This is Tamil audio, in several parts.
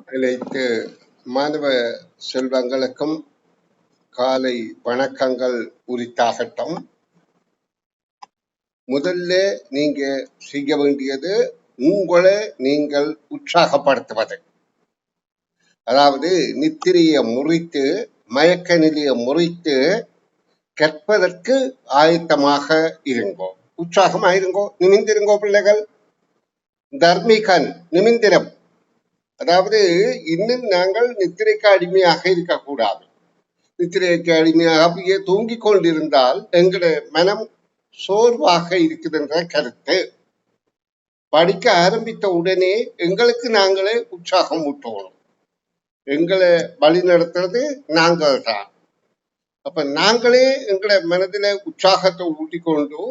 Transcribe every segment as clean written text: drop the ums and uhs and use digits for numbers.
அனைத்து மாணவ செல்வங்களுக்கும் காலை வணக்கங்கள் உரித்தாகட்டும். முதல்ல நீங்க செய்ய வேண்டியது உங்களை நீங்கள் உற்சாகப்படுத்துவது. அதாவது நித்திரையை முறித்து மயக்க நிலையை முறித்து கற்பதற்கு ஆயத்தமாக இருங்கோ, உற்சாகமாயிருங்கோ, நிமிந்திருங்கோ பிள்ளைகள். தர்மிகன் நிமிந்திரம். அதாவது இன்னும் நாங்கள் நித்திரைக்கு அடிமையாக இருக்கக்கூடாது. நித்திரைக்கு அடிமையாக அப்படியே தூங்கிக் கொண்டிருந்தால் எங்களுடைய மனம் சோர்வாக இருக்குதுன்ற கருத்து. படிக்க ஆரம்பித்த உடனே எங்களுக்கு நாங்களே உற்சாகம் ஊட்டணும். எங்களை வழி நடத்துறது நாங்கள் தான். அப்ப நாங்களே எங்களை மனதில உற்சாகத்தை ஊட்டிக்கொண்டு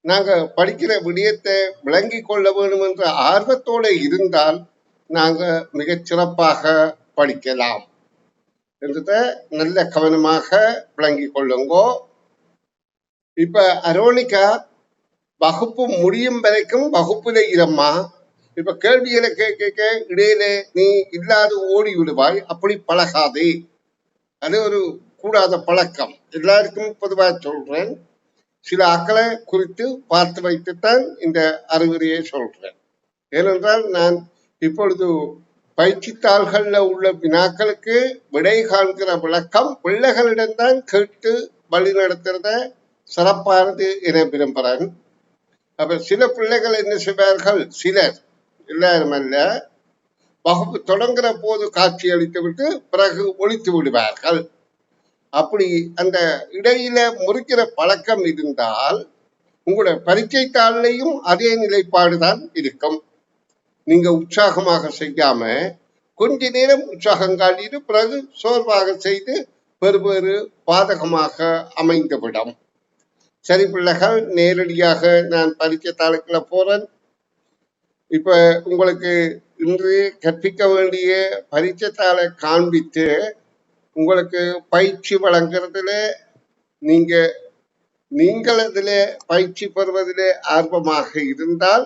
நாங்க படிக்கிற விடயத்தை விளங்கி கொள்ள வேண்டும் என்ற ஆர்வத்தோட இருந்தால் நாங்க மிகச் சிறப்பாக படிக்கலாம் என்றத நல்ல கவனமாக விளங்கி கொள்ளுங்கோ. இப்ப அரோனிகா வகுப்பு முடியும் வரைக்கும் வகுப்புல இரம்மா. இப்ப கேள்விகளை கேட்க இடையில நீ இல்லாது ஓடி விடுவாய். அப்படி பழகாதே, அது ஒரு கூடாத பழக்கம். எல்லாருக்கும் பொதுவாக சொல்றேன். சில ஆக்களை குறித்து பார்த்து வைத்துத்தான் இந்த அறிவுரையை சொல்றேன். ஏனென்றால் நான் இப்பொழுது பயிற்சித்தாள்கள்ல உள்ள வினாக்களுக்கு விடை காண்கிற விளக்கம் பிள்ளைகளிடம்தான் கேட்டு வழி நடத்துறத சிறப்பானது என விரும்புகிறேன். அப்ப சில பிள்ளைகள் என்ன செய்வார்கள், சிலர், எல்லாரும் அல்ல, வகுப்பு தொடங்குற போது காட்சி அளித்து விட்டு பிறகு ஒழித்து விடுவார்கள். அப்படி அந்த இடையில முறிக்கிற பழக்கம் இருந்தால் உங்களோட பரீட்சை தாளிலையும் அதே நிலைப்பாடுதான் இருக்கும். நீங்க உற்சாகமாக செய்யாம கொஞ்ச நேரம் உற்சாகம் காட்டிட்டு பிறகு சோர்வாக செய்து வெறுவேறு பாதகமாக அமைந்துவிடும். சரி பிள்ளைகள், நேரடியாக நான் பரீட்சை தாளுக்குள்ள போறேன். இப்ப உங்களுக்கு இன்று கற்பிக்க வேண்டிய பரீட்சை தாளை காண்பித்து உங்களுக்கு பயிற்சி வழங்குறதுல நீங்கள் அதில பயிற்சி பெறுவதிலே ஆர்வமாக இருந்தால்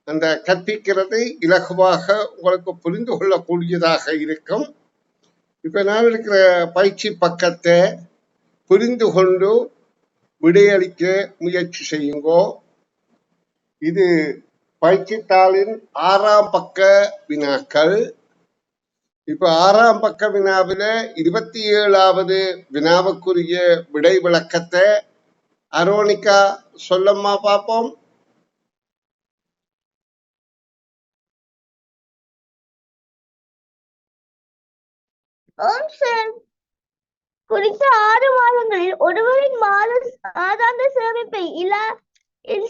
அந்த கற்பிக்கிறது இலகுவாக உங்களுக்கு புரிந்து கொள்ளக்கூடியதாக இருக்கும். இப்ப நான் இருக்கிற பயிற்சி பக்கத்தை புரிந்து கொண்டு விடையளிக்க முயற்சி செய்யுங்கோ. இது பயிற்சித்தாளின் 6ஆம் பக்க வினாக்கள். இப்ப 6ஆம் பக்க வினாவில 27வது வினாவுக்குரிய விடை விளக்கத்தை அரோனிகா சொல்லம்மா பார்ப்போம். குறித்த 6 மாதங்களில் ஒருவரின் மாதாந்த சேமிப்பை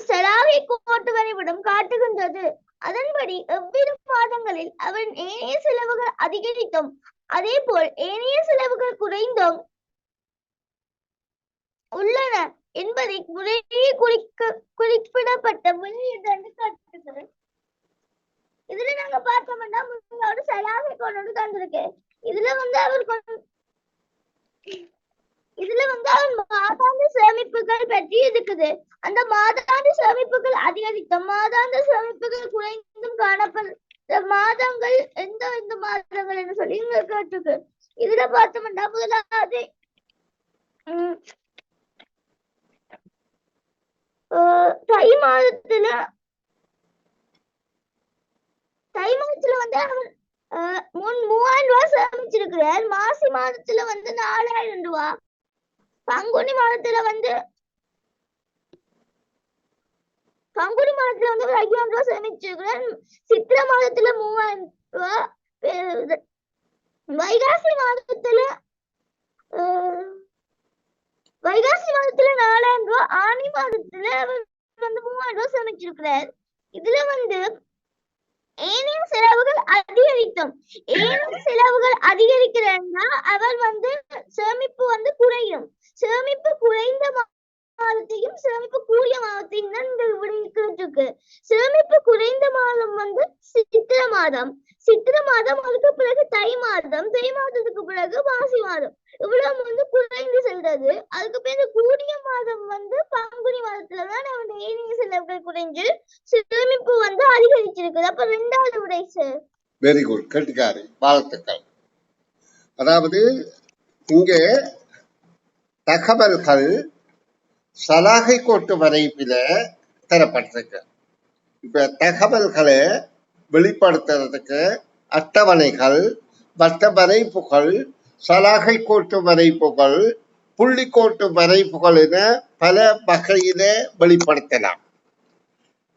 செலாவணி கோட்டு வரைபடம் காட்டுகின்றது. அதன்படி எவ்விரு மாதங்களில் அவரின் ஏனைய செலவுகள் அதிகரித்தும் அதேபோல் ஏனைய செலவுகள் குறைந்தும் உள்ளன என்பதை முறையே குறிப்பிடப்பட்ட வெளியீடு காட்டுகிறது. இதுல நாங்க பார்த்தோம்னா ஒரு செலாவணி கோட்டு தந்திருக்கு. இதுல அவர் மாதாந்த சேமிப்புகள் பற்றி இருக்குது. அந்த மாதாந்த சேமிப்புகள் அதிகரித்தும் மாதாந்த சேமிப்புகள் குறைந்தும் காணப்பட்ட மாதங்கள் எந்த மாதங்கள் என்று சொல்லி இங்க கேட்டிருக்கு. இதுல பார்த்தோம்னா முதலாவது தை மாதத்துல வந்து அவர் 3000 ரூபாய் சேமிச்சிருக்கிறார். மாசி மாதத்துல வந்து 4000 ரூபாய், பங்குனி மாதத்துல வந்து 5000 ரூபாய் சேமிச்சிருக்கிறார். சித்திரை மாதத்துல 3000 ரூபாய், வைகாசி மாதத்துல 4000 ரூபாய், ஆனி மாதத்துல அவர் வந்து 3000 ரூபாய் சேமிச்சிருக்கிறார். இதுல வந்து ஏனைய செலவுகள் அதிகரித்தும் செலவுகள் அதிகரிக்கிறன்னா அவர் வந்து சேமிப்பு வந்து குறையும். சேமிப்பு குறைந்த மாதத்தையும் சேமிப்பு கூடிய மாதத்தையும் தான் இந்த விடைக்கு. சேமிப்பு குறைந்த மாதம் வந்து சித்திரை மாதம், அதுக்கு பிறகு தை மாதம், தை மாதத்துக்கு பிறகு மாசி மாதம். இவ்வளவு வந்து குறைந்து செல்றது. அதுக்கு பிறகு கூடிய மாதம் வந்து பங்குனி மாதத்துலதான் ஏனைய செலவுகள் குறைஞ்சு சேமிப்பு வந்து அதிகரிச்சிருக்குது. அப்ப 2வது விடை சார். வெரி குட், கெட்டிக்காரி, வாழ்த்துக்கள். அதாவது இங்கே தகவல்கள் சலாகை கோட்டு வரைப்பில தரப்பட்டிருக்கு. இப்ப தகவல்களை வெளிப்படுத்துறதுக்கு அட்டவணைகள், வட்ட வரைப்புகள், சலாகை கோட்டு வரைப்புகள், புள்ளிக்கோட்டு வரைப்புகள் என பல வகையில வெளிப்படுத்தலாம்.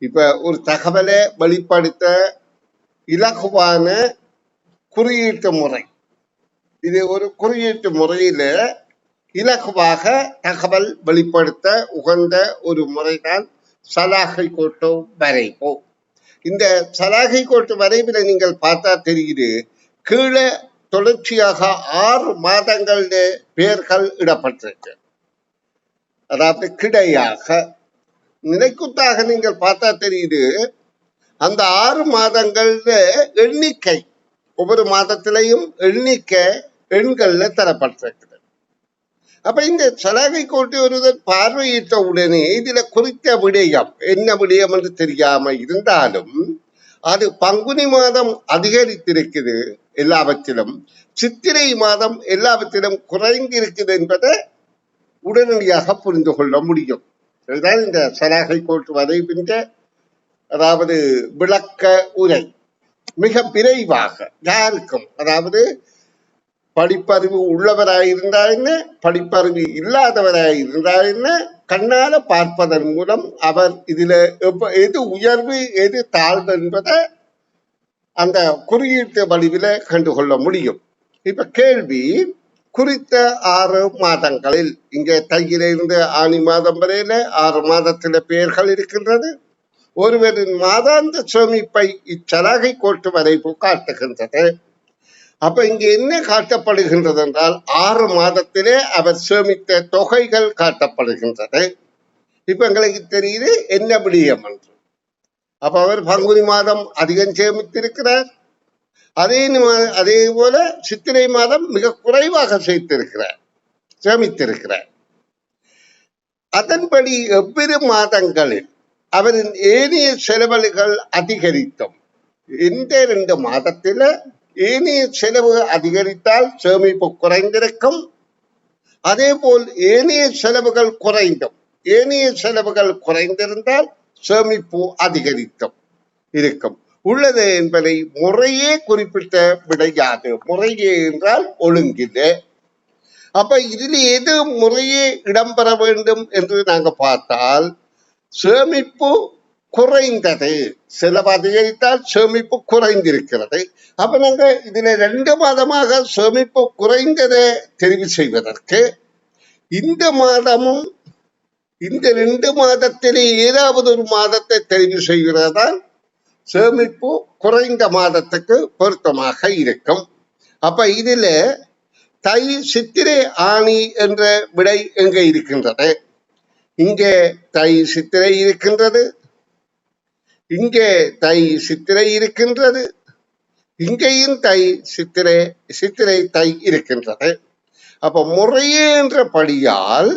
இப்ப ஒரு தகவலை வெளிப்படுத்த இலகுவான குறியீட்டு முறை, இது ஒரு குறியீட்டு முறையில இலகுவாக தகவல் வெளிப்படுத்த உகந்த ஒரு முறைதான் சலாகை கோட்டு வரைப்பு. இந்த சலாகை கோட்டு வரைவில் நீங்கள் பார்த்தா தெரியுது, கீழே தொடர்ச்சியாக 6 மாதங்கள் பெயர்கள் இடப்பட்டிருக்கு. அதாவது கிடையாக நிலைக்குத்தாக நீங்கள் பார்த்தா தெரியுது, அந்த 6 மாதங்கள்ல எண்ணிக்கை, ஒவ்வொரு மாதத்திலையும் எண்ணிக்கை எண்கள்ல தரப்பட்டிருக்கு. அப்ப இந்த சலாகை கோட்டு ஒருவர் பார்வையிட்ட உடனே இதுல குறித்த விடயம் என்ன விடயம் என்று தெரியாம இருந்தாலும், அது பங்குனி மாதம் அதிகரித்திருக்குது எல்லாவற்றிலும், சித்திரை மாதம் எல்லாவற்றிலும் குறைந்திருக்குது என்பதை உடனடியாக புரிந்து கொள்ள முடியும். இதுதான் இந்த சலாகை கோட்டு வரைபின்ற அதாவது விளக்க உரை. மிக விரைவாக யாருக்கும், அதாவது படிப்பறிவு உள்ளவராயிருந்தா என்ன, படிப்பறிவு இல்லாதவராயிருந்தா என்ன, கண்ணால பார்ப்பதன் மூலம் அவர் இதுல எது உயர்வு எது தாழ்வு என்பதை அந்த குறியீட்டு வடிவில கண்டுகொள்ள முடியும். இப்ப கேள்வி, குறித்த 6 மாதங்களில், இங்கே தையிலிருந்து ஆனி மாதம் வரையில 6 மாதத்தில பெயர்கள் இருக்கின்றது. ஒருவரின் மாதாந்த சேமிப்பை இச்சலாகை கோட்டு வரைப்பு காட்டுகின்றது. அப்ப இங்க என்ன காட்டப்படுகின்றது என்றால், 6 மாதத்திலே அவர் சேமித்த தொகைகள் காட்டப்படுகின்றது. இப்ப எங்களுக்கு தெரியுது என்ன விடயம் என்று. அப்ப அவர் பங்குனி மாதம் அதிகம் சேமித்திருக்கிறார், அதே போல சித்திரை மாதம் மிக குறைவாக சேமித்திருக்கிறார். அதன்படி எவ்விரு மாதங்களில் அவரின் ஏனைய செலவுகள் அதிகரித்தும், இந்த 2 மாதத்தில ஏனைய செலவு அதிகரித்தால் சேமிப்பு குறைந்திருக்கும். அதே போல் ஏனைய செலவுகள் குறைந்தும், ஏனைய செலவுகள் குறைந்திருந்தால் சேமிப்பு அதிகரித்தும் இருக்கும் உள்ளது என்பதை முறையே குறிப்பிட்ட விடையாது. முறையே என்றால் ஒழுங்கிலே. அப்ப இதில் எது முறையே இடம்பெற வேண்டும் என்று நாங்க பார்த்தால், சேமிப்பு குறைந்தது, செலவு அதிகரித்தால் சேமிப்பு குறைந்திருக்கிறது. அப்ப நாங்க இதுல 2 மாதமாக சேமிப்பு குறைந்ததை தெரிவு செய்வதற்கு, இந்த மாதமும் இந்த 2 மாதத்திலே ஏதாவது ஒரு மாதத்தை தெரிவு செய்கிறதான் சேமிப்பு குறைந்த மாதத்துக்கு பொருத்தமாக இருக்கும். அப்ப இதுல தை சித்திரை ஆணி என்ற விடை எங்க இருக்கின்றது? இங்கே தை சித்திரை இருக்கின்றது, இங்கே தை சித்திரை இருக்கின்றது, இங்கேயும் தை சித்திரை தை இருக்கின்றது. அப்ப முறையே என்ற படியால்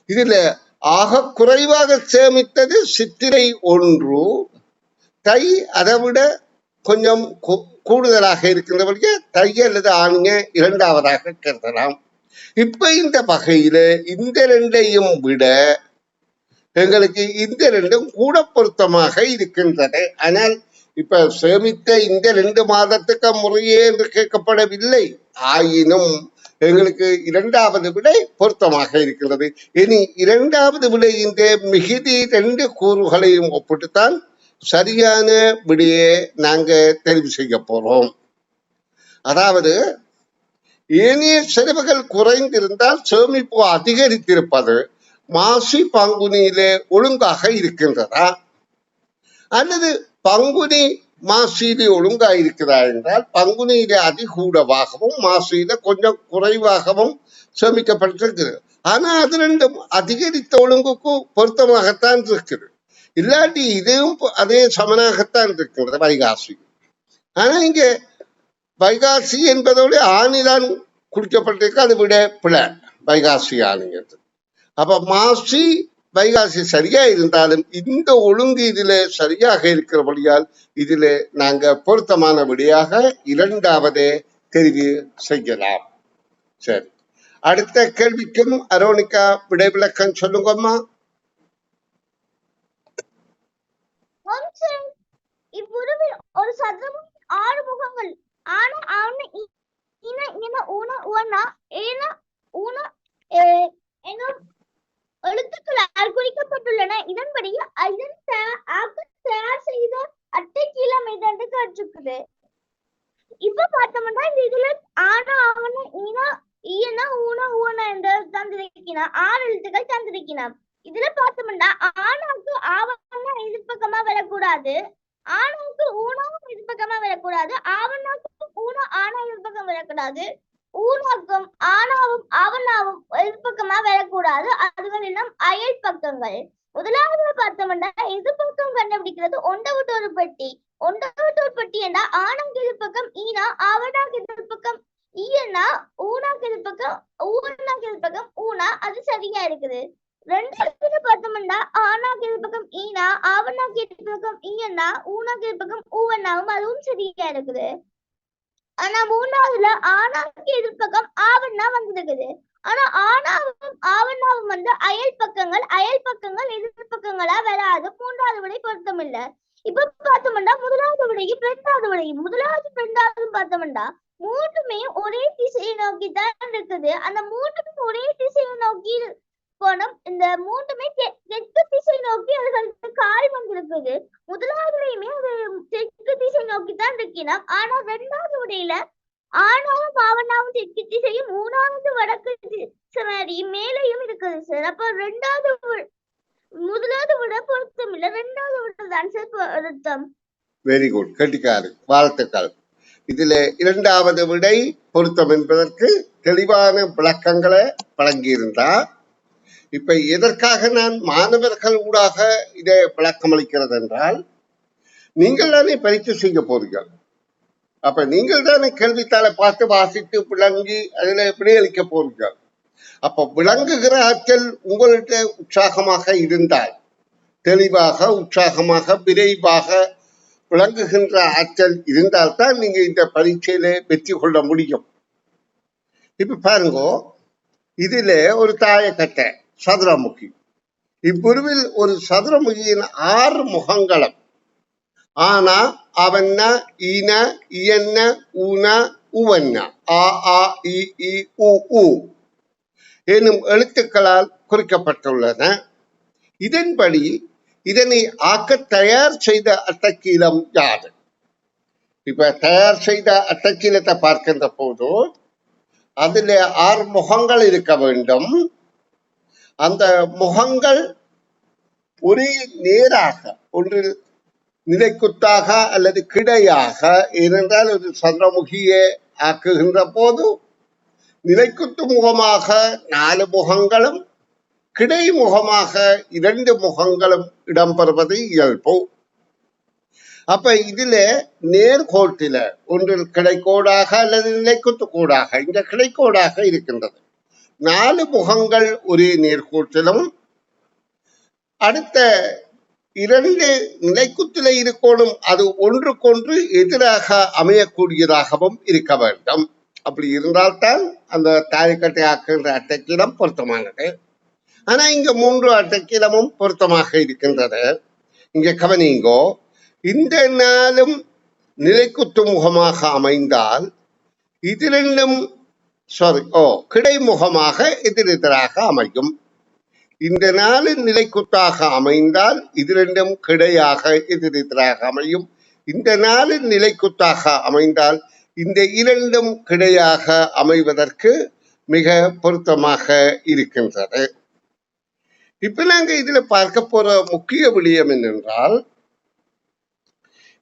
இதுல ஆக குறைவாக சேமித்தது சித்திரை 1, தை அதை விட கொஞ்சம் கூடுதலாக இருக்கின்றவர்கள் தை அல்லது ஆணிய 2வதாக கருதலாம். இப்ப இந்த வகையில இந்த 2ஐயும் விட எங்களுக்கு இந்த 2ம் கூட பொருத்தமாக இருக்கின்றது. ஆனால் இப்ப சேமித்த இந்த 2 மாதத்துக்கு முறையே என்று கேட்கப்படவில்லை. ஆயினும் எங்களுக்கு 2வது விடை பொருத்தமாக இருக்கின்றது. இனி 2வது விடையின் மிகுதி 2 கூறுகளையும் ஒப்பிட்டுத்தான் சரியான விடையை நாங்க தெரிவு செய்ய போறோம். அதாவது ஏனைய செலவுகள் குறைந்திருந்தால் சேமிப்பு அதிகரித்திருப்பது மாசி பங்குனியிலே ஒழுங்காக இருக்கின்றதா, அல்லது பங்குனி மாசியிலே ஒழுங்காக இருக்கிறதா என்றால் பங்குனியிலே அதிகூடவாகவும் மாசியில கொஞ்சம் குறைவாகவும் சேமிக்கப்பட்டிருக்கிறது. ஆனா அது 2ம் அதிகரித்த ஒழுங்குக்கு பொருத்தமாகத்தான் இருக்குது. இல்லாட்டி இதுவும் அதே சமனாகத்தான் இருக்கின்றது வைகாசி. ஆனா இங்க வைகாசி என்பதோடு ஆணிதான் குறிக்கப்பட்டிருக்கு, அது விட பிளான் வைகாசி ஆணி என்று. அப்ப மாசி வைகாசி சரியா இருந்தாலும் இந்த ஒழுங்கு இதுல சரியாக இருக்கிறபடியால் இதிலே நாங்க பொருத்தமான விடையாக இரண்டாவதே தெரிவு செய்யலாம். சரி, அடுத்த கேள்விக்கும் அரோனிகா விடை விளக்கம் சொல்லுங்கம்மா. இவ்வுருவில் ஒரு சதுரமும் 6 முகங்கள் ஆன ஆன இன இன ஊன உவனா ஏன ஊன என்னும் எழுத்துக்களால் குறிக்கப்பட்டுள்ளன. இதன்படி இதன் தயார் செய்த அட்டை கீழே மீது கற்றுக்குது. இப்ப பார்த்தோம்னா இந்த இதுல ஆனா ஆவண ஈனா ஈனா ஊனா ஊனா என்று தந்திருக்கினா 6 எழுத்துக்கள் தந்திருக்கினா. இதுல பார்த்தோம்னா ஆனாவுக்கு ஆவணா எதிர்பக்கமா வரக்கூடாது, ஆனாவுக்கு ஊனாவும் எதிர்பக்கமா வரக்கூடாது, ஆவணாவுக்கு ஊனா ஆனா எதிர்பக்கம் வரக்கூடாது, ஊனாக்கும் ஆனாவும் ஆவணாவும் எதிர்பக்கமா வரக்கூடாது. அதுகள் இன்னும் அயல் பக்கங்கள். முதலாவது பார்த்தோம்னா எதிர்பக்கம் கண்டுபிடிக்கிறது ஒன்றை விட்டு ஒரு பெட்டி. ஒன்றை விட்டு ஒரு பெட்டி என்றா ஆனாக்கு எதிர்பக்கம் ஈனா, ஆவணாக்கு எதிர்பக்கம் ஈயனா, ஊனாக்கு எதிர்பக்கம் ஊனாக்கு எதிர்பக்கம் ஊனா. அது சரியா இருக்குது. ரெண்டாவது பார்த்தோம்னா ஆனாக்கு எதிர்பக்கம் ஈனா, ஆவணாக்கு எதிர்பக்கம் ஈயனா, ஊனாக்கு எதிர்பக்கம் ஊவனாவும் அதுவும் சரியா இருக்குது. ஆனா மூணாவதுல ஆனாக்கு எதிர்பக்கம் ஆவண்ணா வந்திருக்குது. ஆனா ஆனாவும் ஆவண்ணாவும் வந்து அயல் பக்கங்கள் எதிர்பக்கங்களா வராது. மூன்றாவது விடை பொருத்தம் இல்ல. இப்ப பார்த்தோம்னா முதலாவது விடையும் ரெண்டாவது விடையும் ரெண்டாவது பார்த்தோம்னா மூன்றுமே ஒரே திசையை நோக்கி தான் இருக்குது. அந்த மூன்றுமே ஒரே திசையை நோக்கி போனோம். இந்த மூன்றுமே தெற்கு திசை நோக்கி அதுகளுக்கு கால் வந்திருக்குது. முதலாவதுலையுமே அது தெற்கு திசை நோக்கி தான் இருக்கிறோம். ஆனா ரெண்டாவது விடையில ஆனாவும் ஆவணாவும் தெற்கு திசையும், மூணாவது வடக்கு திசையும் மேலையும் இருக்குது சார். அப்ப முதலாவது விட பொருத்தம் இல்ல, ரெண்டாவது விட தான் சார் பொருத்தம். வெரி குட், கெட்டிக்காரு, வாழ்த்துக்கள். இதுல இரண்டாவது விடை பொருத்தம் என்பதற்கு தெளிவான விளக்கங்களை வழங்கியிருந்தார். இப்ப எதற்காக நான் மாணவர்கள் ஊடாக இதை விளக்கம் அளிக்கிறது என்றால், நீங்கள் தானே பயிற்சி செய்ய போறீர்கள். அப்ப நீங்கள் தானே கேள்வித்தாளை பார்த்து வாசித்து விளங்கி அதுல விடையளிக்க போறீர்கள். அப்ப விளங்குகிற ஆற்றல் உங்கள்கிட்ட உற்சாகமாக இருந்தால், தெளிவாக உற்சாகமாக விரைவாக விளங்குகின்ற ஆற்றல் இருந்தால்தான் நீங்க இந்த பரீட்சையில வெற்றி கொள்ள முடியும். இப்ப பாருங்க, இதுல ஒரு தாயக்கட்டை சதுரமுகி. இவ்வுருவில் ஒரு சதுரமுகியின் 6 முகங்களும் ஆனா அவன்னா ஈன இயன்ன ஊன உவன்னா ஆ ஆ இ இ உ உ எனும் எழுத்துக்களால் குறிக்கப்பட்டுள்ளன. இதன்படி இதனை ஆக்க தயார் செய்த அட்டக்கீலம் யாது? இப்ப தயார் செய்த அட்டக்கீலத்தை பார்க்கின்ற போது அதுல 6 முகங்கள் இருக்க வேண்டும். அந்த முகங்கள் ஒரே நேராக ஒன்றில் நிலைக்குத்தாக அல்லது கிடையாக, ஏனென்றால் ஒரு சந்திரமுகியை ஆக்குகின்ற போது நிலைக்குத்து முகமாக 4 முகங்களும் கிடை முகமாக 2 முகங்களும் இடம்பெறுவது இயல்பு. அப்ப இதுல நேர்கோட்டில ஒன்றில் கிடைக்கோடாக அல்லது நிலைக்குத்து கோடாக, இந்த கிடைக்கோடாக இருக்கின்றது. 4 முகங்கள் ஒரே நேர்கோட்டிலும் அடுத்த 2 நிலைக்குத்தில இருக்கணும். அது ஒன்றுக்கொன்று எதிராக அமையக்கூடியதாகவும் இருக்க வேண்டும். அப்படி இருந்தால்தான் அந்த தாயக்கட்டை ஆக்குகின்ற அட்டைக்கீலம் பொருத்தமானது. ஆனா இங்க 3 அட்டைக்கீலமும் பொருத்தமாக இருக்கின்றது. இங்க கவனிங்கோ, இந்த நாளும் நிலைக்குத்து முகமாக அமைந்தால் இது ரெண்டும் கிடைமுகமாக எதிரெதிராக அமையும். இந்த 4 நிலைக்குத்தாக அமைந்தால் இது ரெண்டும் கிடையாக எதிரெதிராக அமையும். இந்த 4 நிலைக்குத்தாக அமைந்தால் இந்த 2ம் கிடையாக அமைவதற்கு மிக பொருத்தமாக இருக்கின்றது. இப்ப நாங்க இதுல பார்க்க போற முக்கிய விடயம் என்னென்றால்,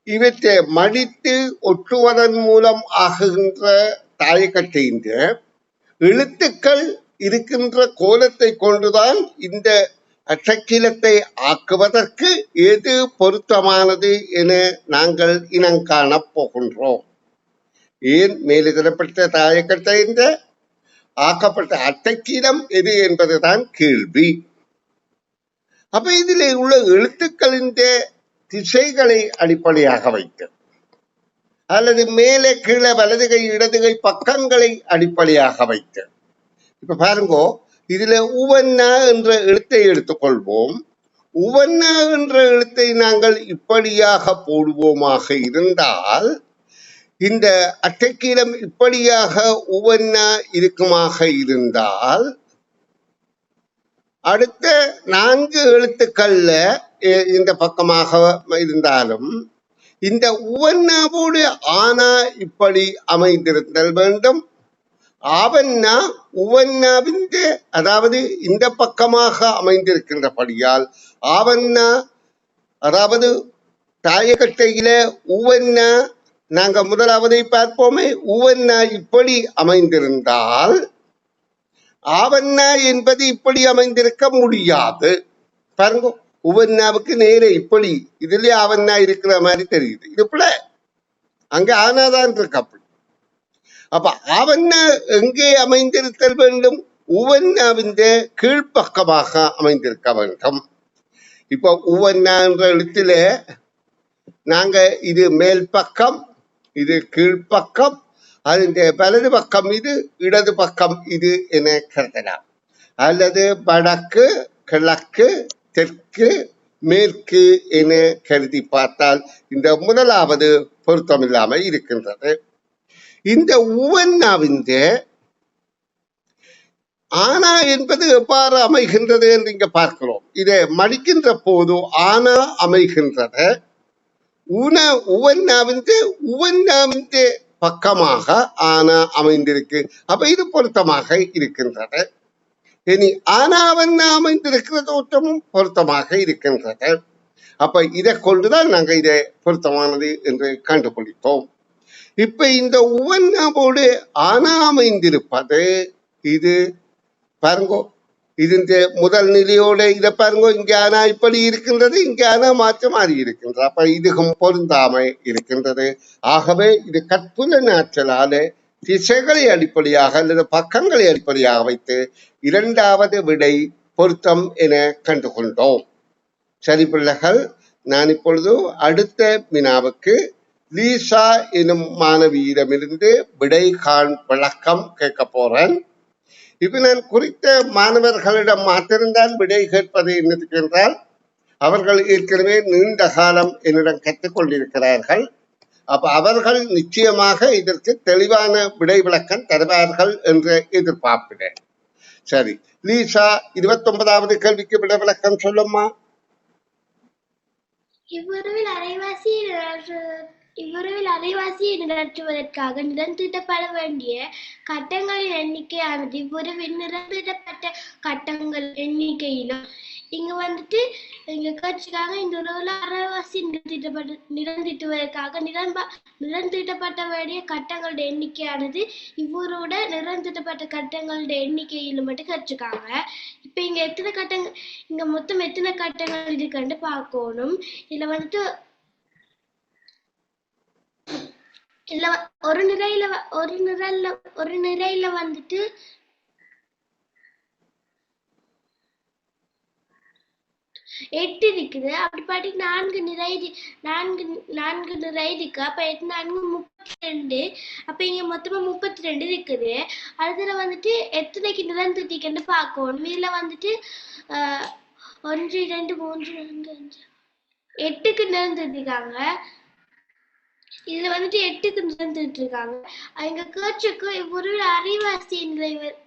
இவற்றை மடித்து ஒட்டுவதன் மூலம் ஆகுகின்ற தாயக்கட்டையின் எழுத்துக்கள் இருக்கின்ற கோலத்தை கொண்டுதான் இந்த அட்டக்கீலத்தை ஆக்குவதற்கு எது பொருத்தமானது என நாங்கள் இனங்காண போகின்றோம். ஏன் மேலிடப்பட்ட தாயக்கட்டையின் ஆக்கப்பட்ட அட்டக்கீலம் எது என்பதுதான் கேள்வி. அப்ப இதிலே உள்ள எழுத்துக்களின் திசைகளை அடிப்படையாக வைத்து அல்லது மேலே கீழே வலதுகை இடதுகை பக்கங்களை அடிப்படையாக வைத்து இப்ப பாருங்கோ, இதுல உவன்னா என்ற எழுத்தை எடுத்துக்கொள்வோம். உவன்னா என்ற எழுத்தை நாங்கள் இப்படியாக போடுவோமாக இருந்தால் இந்த அட்டைக்கீழம் இப்படியாக உவன்னா இருக்குமாக இருந்தால் அடுத்த 4 எழுத்துக்கள்ல இந்த பக்கமாக இருந்தாலும் இந்த உவன்னாவோடு ஆனா இப்படி அமைந்திருத்தல் வேண்டும். ஆவன்னா உவன்னாவின் அதாவது இந்த பக்கமாக அமைந்திருக்கின்றபடியால் ஆவன்னா அதாவது தாயக்கட்டையில உவன்னா நாங்க முதலாவதை பார்ப்போமே, உவன்னா இப்படி அமைந்திருந்தால் ஆவன்னா என்பது இப்படி அமைந்திருக்க முடியாது. பாருங்க, உவன்னாவுக்கு நேரே இப்படி இதுலயே ஆவன்னா இருக்கிற மாதிரி தெரியுது. இது போல அங்க ஆனாதான் இருக்கு. அப்படி அப்ப ஆவன்னா எங்கே அமைந்திருத்தல் வேண்டும்? உவன்னாவின் கீழ்ப்பக்கமாக அமைந்திருக்க வேண்டும். இப்ப உவன்னா என்ற எழுத்துல நாங்க இது மேல் பக்கம், இது கீழ்ப்பக்கம், அதன் வலது பக்கம் இது, இடது பக்கம் இது என கருதலாம். அல்லது வடக்கு, கிழக்கு, தெற்கு, மேற்கு என கருதி பார்த்தால் இந்த முதலாவது பொருத்தமில்லாமல் இருக்கின்றது. இந்த உவன்னாவின் ஆனா என்பது எவ்வாறு அமைகின்றது என்று இங்க பார்க்கிறோம். இதை மடிக்கின்ற போது ஆனா அமைகின்றது. உவன்னாவின் பக்கமாக ஆனா அமைந்திருக்கு. அப்ப இது பொருத்தமாக இருக்கின்றது. இனி ஆனாவன்னா அமைந்திருக்கிற தோற்றமும் பொருத்தமாக இருக்கின்றது. அப்ப இதை கொண்டுதான் நாங்க இதை பொருத்தமானது என்று கண்டுபிடித்தோம். இப்ப இந்த உவன்னாவோடு ஆனா அமைந்திருப்பது இது பாருங்கோ, இது முதல் நிலையோட இதை பாருங்கோ, இங்க ஆனா இப்படி இருக்கின்றது, இங்க ஆனா மாற்ற மாறி இருக்கின்றது. அப்ப இதுவும் பொருந்தாமை இருக்கின்றது. ஆகவே இது கற்புல நாற்றலால திசைகளை அடிப்படையாக அல்லது பக்கங்களை அடிப்படையாக வைத்து 2வது விடை பொருத்தம் என கண்டுகொண்டோம். சரி பிள்ளைகள், நான் இப்பொழுது அடுத்த வினாவுக்கு லீசா எனும் மாணவியிடமிருந்து விடை காண் விளக்கம் கேட்க போறேன். இப்ப நான் குறித்த மாணவர்களிடம் மாத்திருந்தால் விடை கேட்பது என்னதுக்கு என்றால் அவர்கள் ஏற்கனவே நீண்ட காலம் என்னிடம் கற்றுக்கொண்டிருக்கிறார்கள். அப்ப அவர்கள் நிச்சயமாக இதற்கு தெளிவான விடை விளக்கம் தருவார்கள் என்று எதிர்பார்க்கிறேன். சரி லீசா, 29வது கேள்விக்கு விடை விளக்கம் சொல்லுமா? இவ்வுறவில் அரைவாசியை நிகழ்த்துவதற்காக நிறந்தீட்டப்பட வேண்டிய கட்டங்களின் எண்ணிக்கையானது இவ்வுறவில் நிறந்தீட்டப்பட்ட கட்டங்கள் எண்ணிக்கையிலும் இங்க வந்துட்டு இங்க கேட்சிக்காக இந்த உறவுல அரைவாசி நிறந்தீட்டுவதற்காக நிறந்தீட்டப்பட்ட வேண்டிய கட்டங்களுடைய எண்ணிக்கையானது இவ்வுறவோட நிறந்தீட்டப்பட்ட கட்டங்களுடைய எண்ணிக்கையிலும் மட்டும் கேட்சிருக்காங்க. இப்ப இங்க எத்தனை கட்டங்கள், இங்க மொத்தம் எத்தனை கட்டங்கள் இருக்குன்னு பார்க்கணும். இதுல வந்துட்டு இல்ல ஒரு நிறையில வந்துட்டு 8 இருக்குது. அப்படி பாட்டி 4 நிறை இருக்கு. அப்ப 8 4 32. அப்ப இங்க மொத்தமா 32 இருக்குது. அதுல வந்துட்டு எத்தனைக்கு நிறந்துட்டிக்குன்னு பார்க்கணும். இதுல வந்துட்டு 1 2 3 4 5 8க்கு நிறந்துட்டிருக்காங்க. இதுல வந்துட்டு 8க்கு நிறந்துட்டு இருக்காங்க. எங்க கேட்சுக்கு ஒரு அரைவாசியை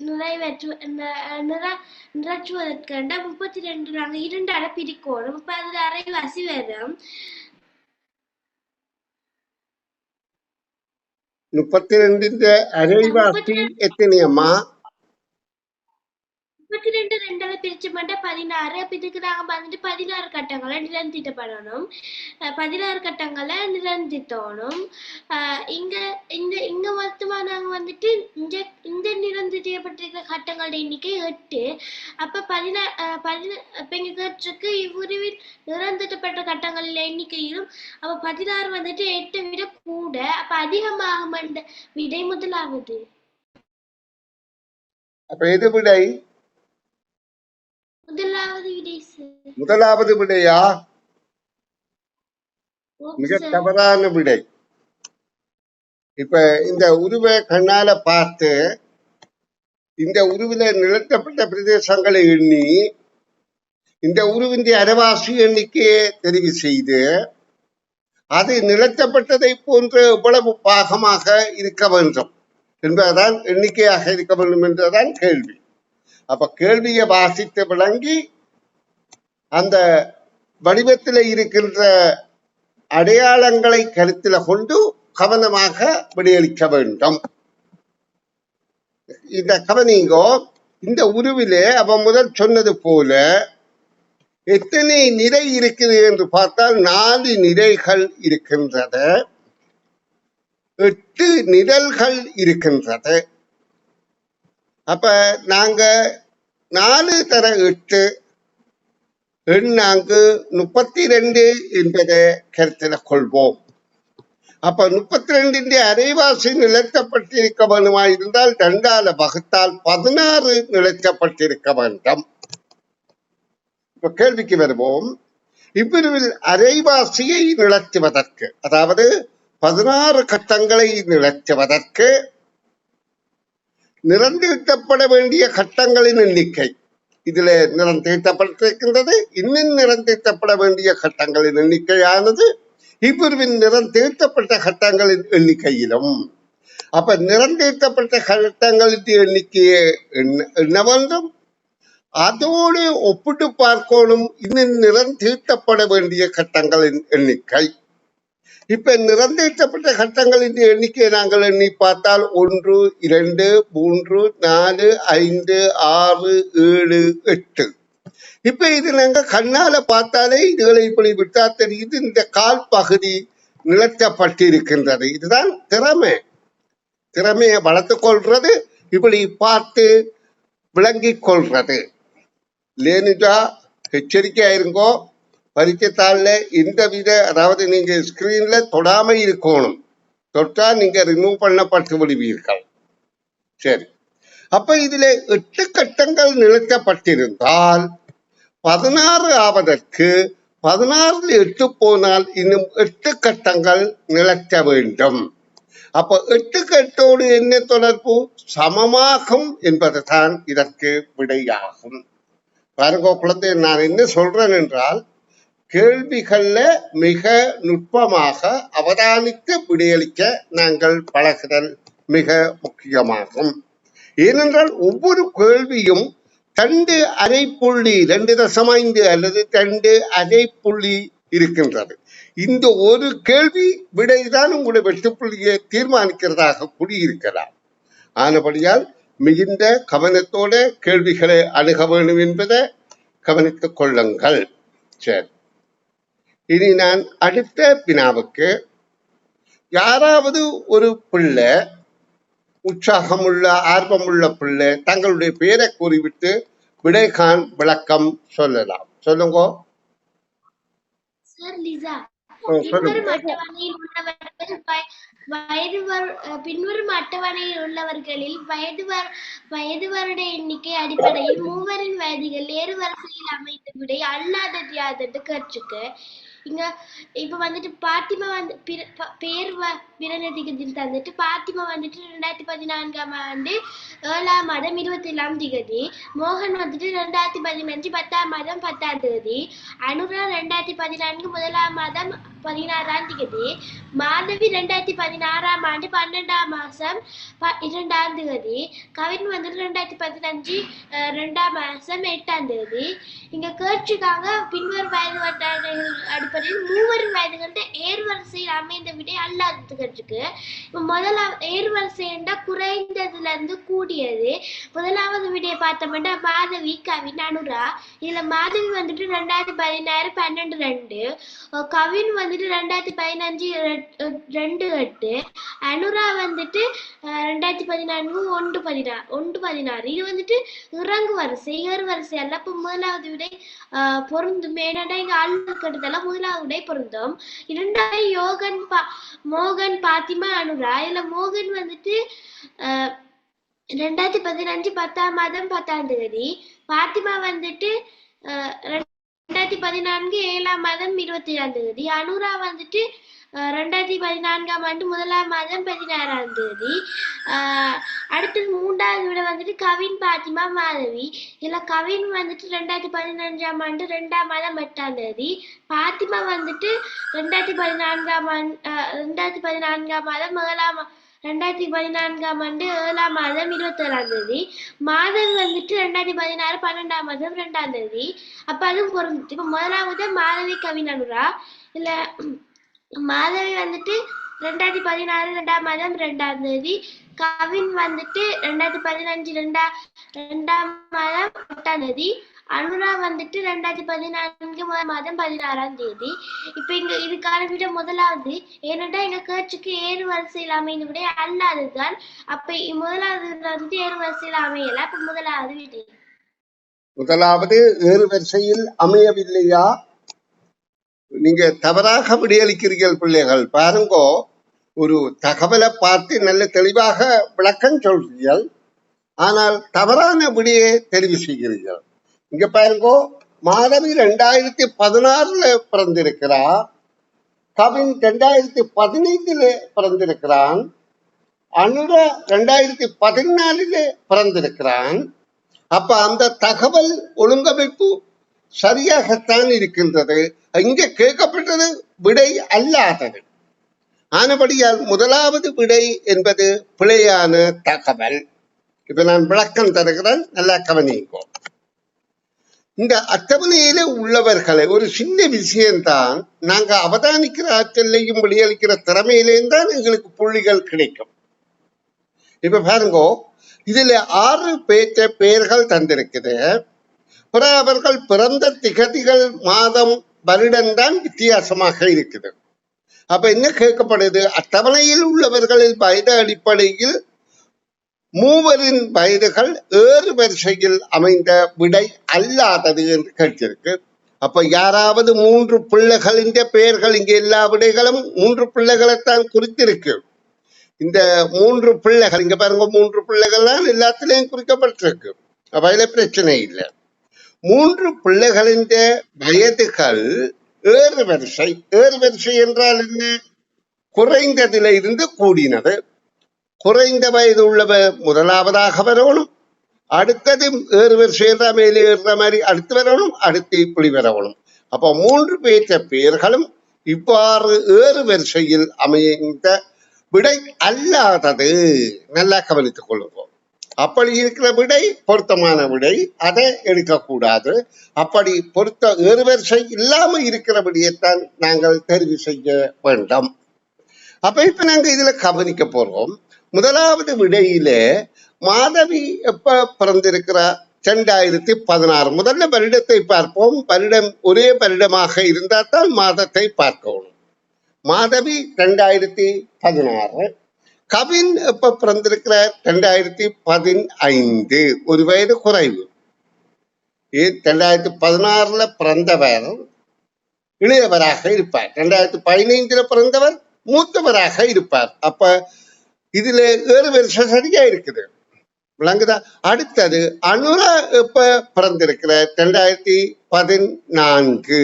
நிறைவேற்றுவதற்கு 32 நாங்க 2 பிரிக்கணும். இப்ப அதுல அரைவாசி வரும். 32 அரைவாசி எத்தனையம்மா? 32 2 பிரிச்சு மட்டும் 16. அப்ப இதுக்கு நாங்க வந்துட்டு 16 கட்டங்களை நிறந்திட்டப்படணும். 16 கட்டங்களை நிறந்திட்டோணும். இங்க இங்க மொத்தமா நாங்க வந்துட்டு இந்த நிறந்திட்டப்பட்டிருக்கிற கட்டங்களோட எண்ணிக்கை 8. அப்ப 16 இப்ப இங்க கேட்டிருக்கு இவ்வுருவில் நிறந்திட்டப்பட்ட கட்டங்களின் எண்ணிக்கையிலும் அப்ப 16 வந்துட்டு 8 விட கூட. அப்ப அதிகமாகும் விடை முதலாவது. அப்ப எது விடை? முதலாவது விடை சார். முதலாவது விடையா? ஓம் மிக சார். தவறான விடை. இப்ப இந்த உருவை கண்ணால பார்த்து இந்த உருவில நிலத்தப்பட்ட பிரதேசங்களை எண்ணி இந்த உருவின் அரைவாசி எண்ணிக்கையை தெரிவு செய்து அது நிலத்தப்பட்டதை போன்ற எவ்வளவு பாகமாக இருக்க வேண்டும் என்பதுதான் எண்ணிக்கையாக இருக்க வேண்டும் என்றுதான் கேள்வி. அப்ப கேள்வியை வாசித்து விளங்கி அந்த வடிவத்தில் இருக்கின்ற அடையாளங்களை கருத்தில் கொண்டு கவனமாக விடையளிக்க வேண்டும். இந்த கவனிங்கோ, இந்த உருவிலே அவன் முதல் சொன்னது போல எத்தனை நிறை இருக்குது என்று பார்த்தால் 4 நிரைகள் இருக்கின்றது, 8 நிழல்கள் இருக்கின்றது. அப்ப நாங்க 4 தர 8 எண்ணாங்கு 32 என்பதை கருத்தில் கொள்வோம். அப்ப 32 அரைவாசி நிலத்தப்பட்டிருக்க வேண்டுமா இருந்தால் 2ஆல் வகுத்தால் 16 நிலத்தப்பட்டிருக்க வேண்டும். இப்ப கேள்விக்கு வருவோம். இவ்விருவில் அரைவாசியை நிலத்துவதற்கு, அதாவது 16 கட்டங்களை நிலத்துவதற்கு நிறந்தீட்டப்பட வேண்டிய கட்டங்களின் எண்ணிக்கை, இதுல நிறம் தீட்டப்பட்டிருக்கின்றது. இன்னும் நிறம் தீட்டப்பட வேண்டிய கட்டங்களின் எண்ணிக்கையானது இவ்விருவின் நிறம் தீட்டப்பட்ட கட்டங்களின் எண்ணிக்கையிலும். அப்ப நிறம் தீட்டப்பட்ட கட்டங்களின் எண்ணிக்கையை எண்ண வேண்டும். அதோடு ஒப்பிட்டு பார்க்கணும் இன்னும் நிறம் தீட்டப்பட வேண்டிய கட்டங்களின் எண்ணிக்கை. இப்ப நிறந்தீட்டப்பட்ட கட்டங்களின் எண்ணிக்கையை நாங்கள் எண்ணி பார்த்தால் 1, 2, 3, 4, 5, 6, 7, 8. இப்ப இது நாங்க கண்ணால பார்த்தாலே இதுகளை இப்படி விட்டா தெரியுது இந்த கால் பகுதி நிலத்தப்பட்டிருக்கின்றது. இதுதான் திறமையை வளர்த்துக் கொள்றது, இப்படி பார்த்து விளங்கிக் கொள்றது. லேனிட்டா எச்சரிக்கையா இருங்கோ. பரீட்சைத்தாள்ல இந்த வித, அதாவது நீங்க ஸ்கிரீன்ல தொடாம இருக்கணும். தொட்டா நீங்க ரிமூவ் பண்ணப்பட்டு விடுவீர்கள். சரி, அப்ப இதுல 8 கட்டங்கள் நிலத்தப்பட்டிருந்தால் 16 ஆவதற்கு 16 8 போனால் இன்னும் 8 கட்டங்கள் நிலத்த வேண்டும். அப்ப 8 கட்டோடு என்ன தொடர்பு? சமமாகும் என்பதுதான் இதற்கு விடையாகும். பாருங்க குழந்தை, நான் என்ன சொல்றேன் என்றால் கேள்விகள்ல மிக நுட்பமாக அவதானித்து விடையளிக்க நாங்கள் பழகுதல் மிக முக்கியமாகும். ஏனென்றால் ஒவ்வொரு கேள்வியும் 2 அரைப்புள்ளி 2.5 அல்லது 2 அரைப்புள்ளி இருக்கின்றது. இந்த ஒரு கேள்வி விடைதான் உங்களுடைய வெட்டுப்புள்ளியை தீர்மானிக்கிறதாக கூடியிருக்கலாம். ஆனபடியால் மிகுந்த கவனத்தோட கேள்விகளை அணுக வேண்டும் என்பதை கவனித்துக் கொள்ளுங்கள். சரி, இனி நான் அடுத்த வினாவுக்கு, யாராவது ஒரு பிள்ளை, உற்சாகமுள்ள ஆர்வமுள்ள பிள்ளை தங்களுடைய பெயரை கூறிவிட்டு விடைகான் விளக்கம் சொல்லலாம். சொல்லுங்க சார். லிசா. சொல்லுங்க. பின்வரும் அட்டவணையில் உள்ளவர்களில் வயது வருட எண்ணிக்கை அடிப்படையில் மூவரின் வயதுகள் ஏறு வரிசையில் அமைந்த விடை அல்லாதது யாதென்று கற்றுக்கு. இங்க இப்ப வந்துட்டு பாத்திமா வந்து பேர் பிறந்ததிகதியில் தந்துட்டு பாத்திமா வந்துட்டு 2014ஆம் ஆண்டு 7ஆம் மாதம் 27ஆம் திகதி, மோகன் வந்துட்டு 2015 10ஆம் மாதம் 10ஆம் தேதி, அனுரா 2014 1ஆம் மாதம் 16ஆம் திகதி, மாதவி 2016ஆம் ஆண்டு 12ஆம் மாசம் 2ஆம் தேதி, கவின் வந்துட்டு 2015 2ஆம் மாசம் 8ஆம் தேதி. இங்க கேட்சிக்காக பின்வரும் வயது வட்டாரங்கள் அடிப்படையில் மூவரின் வயதுகள்ட்ட ஏர் வரிசையில் அமைந்த விடை அல்லாதது கற்றுக்கு. இப்ப முதலாவது ஏர் வரிசை என்றா குறைந்ததுல இருந்து கூடியது. முதலாவது விடையை பார்த்தோம்னா மாதவி, கவின், அனுரா. இதுல மாதவி வந்துட்டு 2016 12 2, கவின் வந்துட்டு 2015 2 8, அனுரா வந்துட்டு 2014 1 16. இது வந்துட்டு இறங்கு வரிசை, ஏறு வரிசை அல்ல. அப்ப முதலாவது விடை பொருந்தும். ஏன்னா இங்க ஆளுநர் கட்டுதெல்லாம் முதலாவது விடை பொருந்தும். இரண்டாவது மோகன், பாத்திமா, அனுரா. இதுல மோகன் வந்துட்டு 2015 10ஆம் மாதம் 10ஆம் தேதி. பாத்திமா வந்துட்டு 2014 7ஆம் மாதம் 27ஆம் தேதி. அனுரா வந்துட்டு 2014ஆம் ஆண்டு 1ஆம் மாதம் 16ஆம் தேதி. அடுத்தது 3வது விட வந்துட்டு கவின், பாத்திமா, மாதவி. இதுல கவின் வந்துட்டு 2015ஆம் ஆண்டு 2ஆம் மாதம் 8ஆம் தேதி. பாத்திமா வந்துட்டு 2014ஆம் ஆண்டு 2014ஆம் மாதம் 2014ஆம் ஆண்டு 7ஆம் மாதம் 27ஆம் தேதி. மாதவி வந்துட்டு 2016 12ஆம் மாதம் 2ஆம் தேதி. அப்ப அதுவும் பொருந்துச்சு. இப்ப முதலாவது மாதவி, கவின், அனுரா. இல்ல மாதவி வந்துட்டு 2016 2ஆம் மாதம் 2ஆம் தேதி. கவின் வந்துட்டு 2015 2ஆம் மாதம் 8ஆம் தேதி. அனுரா வந்துட்டு 2014 முதல் மாதம் 16ஆம் தேதி. இப்ப இங்க இதுக்கான விட முதலாவது. ஏனென்றா எங்க கேட்சுக்கு ஏறு வரிசையில் அமைந்த விட அல்லாததுதான். அப்ப முதலாவது வந்துட்டு ஏறு வரிசையில் அமையல. அப்ப முதலாவது விடை. முதலாவது ஏறு வரிசையில் அமையவில்லையா? நீங்க தவறாக விடையளிக்கிறீர்கள் பிள்ளைகள். பாருங்கோ, ஒரு தகவலை பார்த்து நல்ல தெளிவாக விளக்கம் சொல்றீர்கள், ஆனால் தவறான விடையை தெரிவு செய்கிறீர்கள். இங்க பாருங்கோ, மாதவி 2016 பிறந்திருக்கிறா, கவின் 2015 பிறந்திருக்கிறான், அனுரா 2014 பிறந்திருக்கிறான். அப்ப அந்த தகவல் ஒழுங்கமைப்பு சரியாகத்தான் இருக்கின்றது. இங்க கேட்கப்பட்டது விடை அல்லாதது. ஆனபடியால் முதலாவது விடை என்பது பிழையான தகவல். இப்ப நான் விளக்கம் தருகிறேன், நல்லா கவனிங்கோ. இந்த அட்டவணையில உள்ளவர்களை ஒரு சின்ன விஷயம்தான், நாங்க அவதானிக்கிற ஆற்றலையும் வெளியளிக்கிற திறமையிலேயும் தான் எங்களுக்கு புள்ளிகள் கிடைக்கும். இப்ப பாருங்கோ, இதுல 6 பெயர்கள் தந்திருக்குது. அவர்கள் பிறந்த திகதிகள், மாதம், வருடம் தான் வித்தியாசமாக இருக்குது. அப்ப என்ன கேட்கப்படுது? அட்டவணையில் உள்ளவர்களின் வயது அடிப்படையில் மூவரின் வயதுகள் ஏறு வரிசையில் அமைந்த விடை அல்லாதது என்று கேட்டிருக்கு. அப்ப யாராவது 3 பிள்ளைகளின் பெயர்கள், இங்க எல்லா விடைகளும் 3 பிள்ளைகளைத்தான் குறித்திருக்கு. இந்த 3 பிள்ளைகள் இங்க பாருங்க, 3 பிள்ளைகள்லாம் எல்லாத்திலையும் குறிக்கப்பட்டிருக்கு. அப்ப அதுல பிரச்சனை இல்லை. 3 பிள்ளைகளின் வயதுகள் ஏறு வரிசை. ஏறு வரிசை என்றால் என்ன? குறைந்ததில இருந்து கூடினது. குறைந்த வயது உள்ளவர் முதலாவதாக வரணும், அடுத்தது ஏறு வரிசை என்றால் மேலே ஏறுற மாதிரி அடுத்து வரணும், அடுத்து இப்படி வரணும். அப்ப 3 பேற்ற பெயர்களும் இவ்வாறு ஏறு வரிசையில் அமைந்த விடை அல்லாதது. நல்லா கவனித்துக் கொள்ளுவோம். அப்படி இருக்கிற விடை பொருத்தமான விடை, அதை எடுக்கக்கூடாது. அப்படி ஏறு வரிசை இல்லாம இருக்கிற விடையைத்தான் நாங்கள் தெரிவு செய்ய வேண்டும். அப்ப இப்ப நாங்க இதுல கவனிக்க போறோம். முதலாவது விடையில மாதவி எப்ப பிறந்திருக்கிறார்? 2016. முதல்ல வருடத்தை பார்ப்போம். வருடம் ஒரே வருடமாக இருந்தால் தான் மாதத்தை பார்க்கணும். மாதவி 2016. கவின் எப்ப பிறந்திருக்கிற? 2015. ஒரு வயது குறைவு. 2016 பிறந்தவர் இளையவராக இருப்பார். 2015 பிறந்தவர் மூத்தவராக இருப்பார். அப்ப இதுல ஏறு வரிசை சரியா இருக்குது, விளங்குதா? அடுத்தது அனுரா எப்ப பிறந்திருக்கிற? 2014.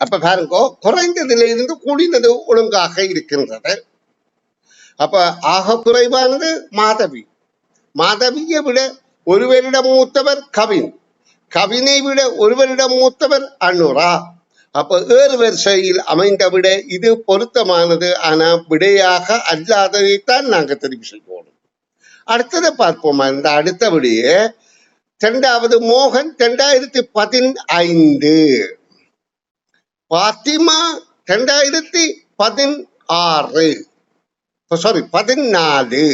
அப்ப பாருங்க, குறைந்ததுல இருந்து கூடினது ஒழுங்காக இருக்கின்றது. அப்ப ஆக குறைவானது மாதவி. மாதவியை விட ஒரு வருடம் மூத்தவர் கவின். கவினை விட ஒரு வருடம் மூத்தவர் அனுரா. அப்ப ஏறு வரிசையில் அமைந்த விட இது பொருத்தமானது. ஆனா விடையாக அல்லாததைத்தான் நாங்க தெரிவு செய்வோம். அடுத்ததை பார்ப்போமா? இந்த அடுத்த விடையே 2வது மோகன் 2015. பாத்திமா 2016. சாரி 14.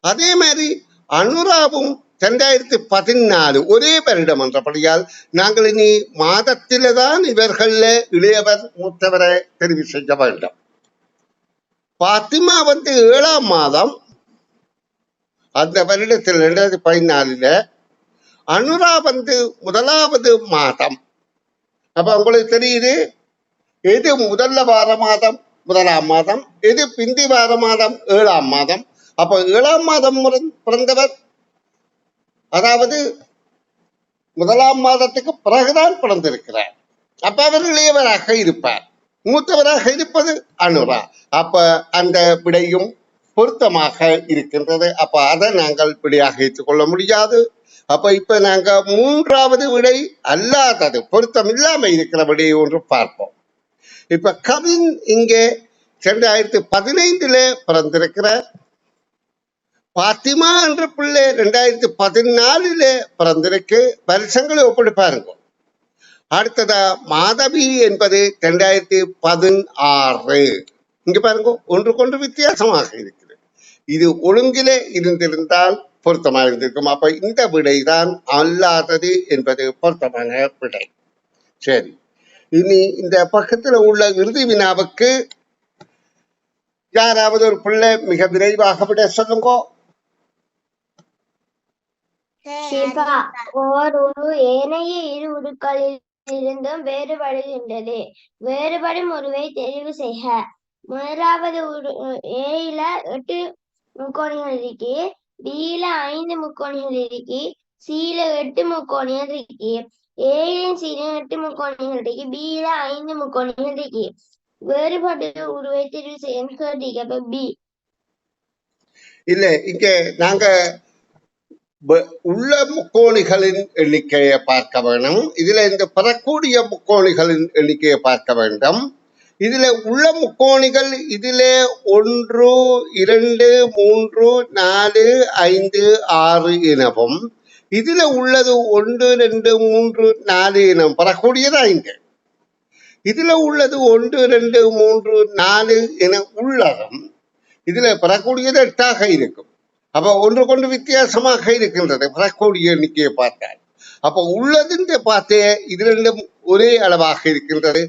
அதே மாதிரி அனுராவும் 2014. ஒரே வருடம் என்றபடியால் நாங்கள் இனி மாதத்தில தான் இவர்கள இளையவர் மூத்தவரை தெரிவு செய்ய வேண்டும். பாத்திமா 7ஆம் மாதம் அந்த வருடத்தில் 2014. அனுரா 1வது மாதம். அப்ப உங்களுக்கு தெரியுது எது முதல்ல வார மாதம் 1ஆம் மாதம், எது பிந்தி வார மாதம் 7ஆம் மாதம். அப்ப 7ஆம் மாதம் பிறந்தவர், அதாவது 1ஆம் மாதத்துக்கு பிறகுதான் பிறந்திருக்கிறார். அப்ப அவர் இளையவராக இருப்பார். மூத்தவராக இருப்பது அனுரா. அப்ப அந்த விடையும் பொருத்தமாக இருக்கின்றது. அப்ப அதை நாங்கள் விடையாக ஏற்றுக்கொள்ள முடியாது. அப்ப இப்ப நாங்க 3வது விடை அல்லாதது, பொருத்தம் இல்லாம இருக்கிற விடையை ஒன்று பார்ப்போம். இப்ப கவின் இங்கே 2015 பிறந்திருக்கிறார். பாத்திமா என்ற பிள்ளை 2014 பிறந்திருக்கு. வருஷங்களை ஒப்பிட்டு பாருங்க. அடுத்ததா மாதவி என்பது 2016. இங்க பாருங்க, ஒன்றுக்கொன்று வித்தியாசமாக இருக்குது. இது ஒழுங்கிலே இருந்திருந்தால் பொருத்தமாக இருந்திருக்கும். அப்ப இந்த விடைதான் அல்லாதது என்பது பொருத்தமான விடை. சரி, இனி இந்த பக்கத்துல உள்ள இறுதி வினாவுக்கு யாராவது ஒரு பிள்ளை மிக விரைவாக விட சொல்லுங்க. சிவா, ஓர் உரு ஏனைய இரு உருக்களில் இருந்தும் வேறுபடுகின்றது. வேறுபடும் உருவை தெரிவு செய்க. முதலாவது ஏல 8 முக்கோணிகள் இருக்கு, பில 5 முக்கோணிகள் இருக்கு, சில 8 முக்கோணிகள் இருக்கு, ஏலையும் சிலையும் 8 முக்கோணிகள் இருக்கு, பில 5 முக்கோணிகள் இருக்கு. வேறுபடு உருவை தெரிவு செய்யணும் கேட்டீங்க. அப்ப பி இல்ல, இங்க நாங்க உள்ள முக்கோணிகளின் எண்ணிக்கையை பார்க்க வேண்டும். இதுல இந்த பெறக்கூடிய முக்கோணிகளின் எண்ணிக்கையை பார்க்க வேண்டும். இதுல உள்ள முக்கோணிகள் இதுல 1, 2, 3, 4, 5, 6 எனவும், இதுல உள்ளது 1, 2, 3, 4 எனவும் பெறக்கூடியதா. இங்க இதுல உள்ளது 1, 2, 3, 4 என உள்ளதும் இதுல பெறக்கூடியது 8ஆக இருக்கும். அப்ப ஒன்றுக்கொன்று வித்தியாசமாக இருக்கின்றது பெறக்கூடிய எண்ணிக்கையை பார்த்தால். அப்ப உள்ளதுன்னு பார்த்தே இது ரெண்டும் ஒரே அளவாக இருக்கின்றது.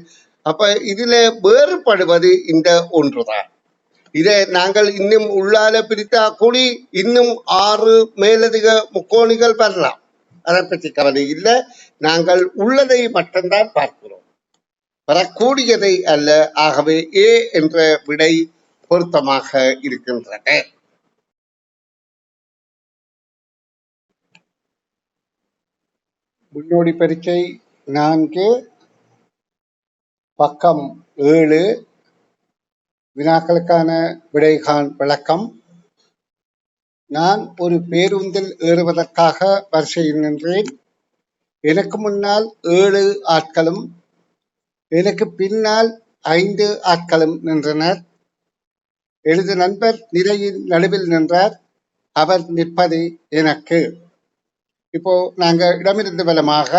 அப்ப இதுல வேறுபடுவது இந்த ஒன்றுதான். இதை நாங்கள் இன்னும் உள்ளால பிரித்தா கூடி இன்னும் 6 மேலதிக முக்கோணிகள் வரலாம். அதை பற்றி கவலை இல்லை. நாங்கள் உள்ளதை மட்டும்தான் பார்க்கிறோம், பெறக்கூடியதை அல்ல. ஆகவே ஏ என்ற விடை பொருத்தமாக இருக்கின்றது. முன்னோடி பரீட்சை 4 பக்கம் 7 வினாக்களுக்கான விடைகாண் விளக்கம். நான் ஒரு பேருந்தில் ஏறுவதற்காக வரிசையில் நின்றேன். எனக்கு முன்னால் 7 ஆட்களும் எனக்கு பின்னால் 5 ஆட்களும் நின்றனர். எனது நண்பர் நிலையின் நடுவில் நின்றார். அவர் நிற்பது எனக்கு. இப்போ நாங்க இடமிருந்து வலமாக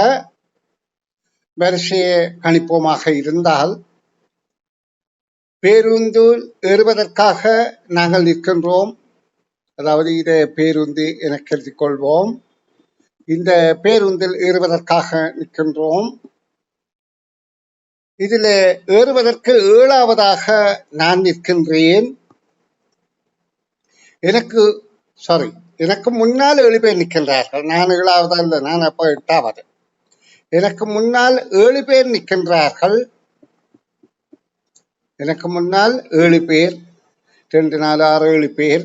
வரிசையை கணிப்போமாக இருந்தால், பேருந்து ஏறுவதற்காக நாங்கள் நிற்கின்றோம். அதாவது இதை பேருந்து என கருதிக் கொள்வோம். இந்த பேருந்தில் ஏறுவதற்காக நிற்கின்றோம். இதில் ஏறுவதற்கு 7ஆவதாக நான் நிற்கின்றேன். எனக்கு முன்னால் 7 பேர் நிற்கின்றார்கள். நான் 7ஆவதா இல்லை, நான் அப்போ 8ஆவது. எனக்கு முன்னால் 7 பேர் நிற்கின்றார்கள். எனக்கு முன்னால் 7 பேர், 2, 4, 6, 7 பேர்.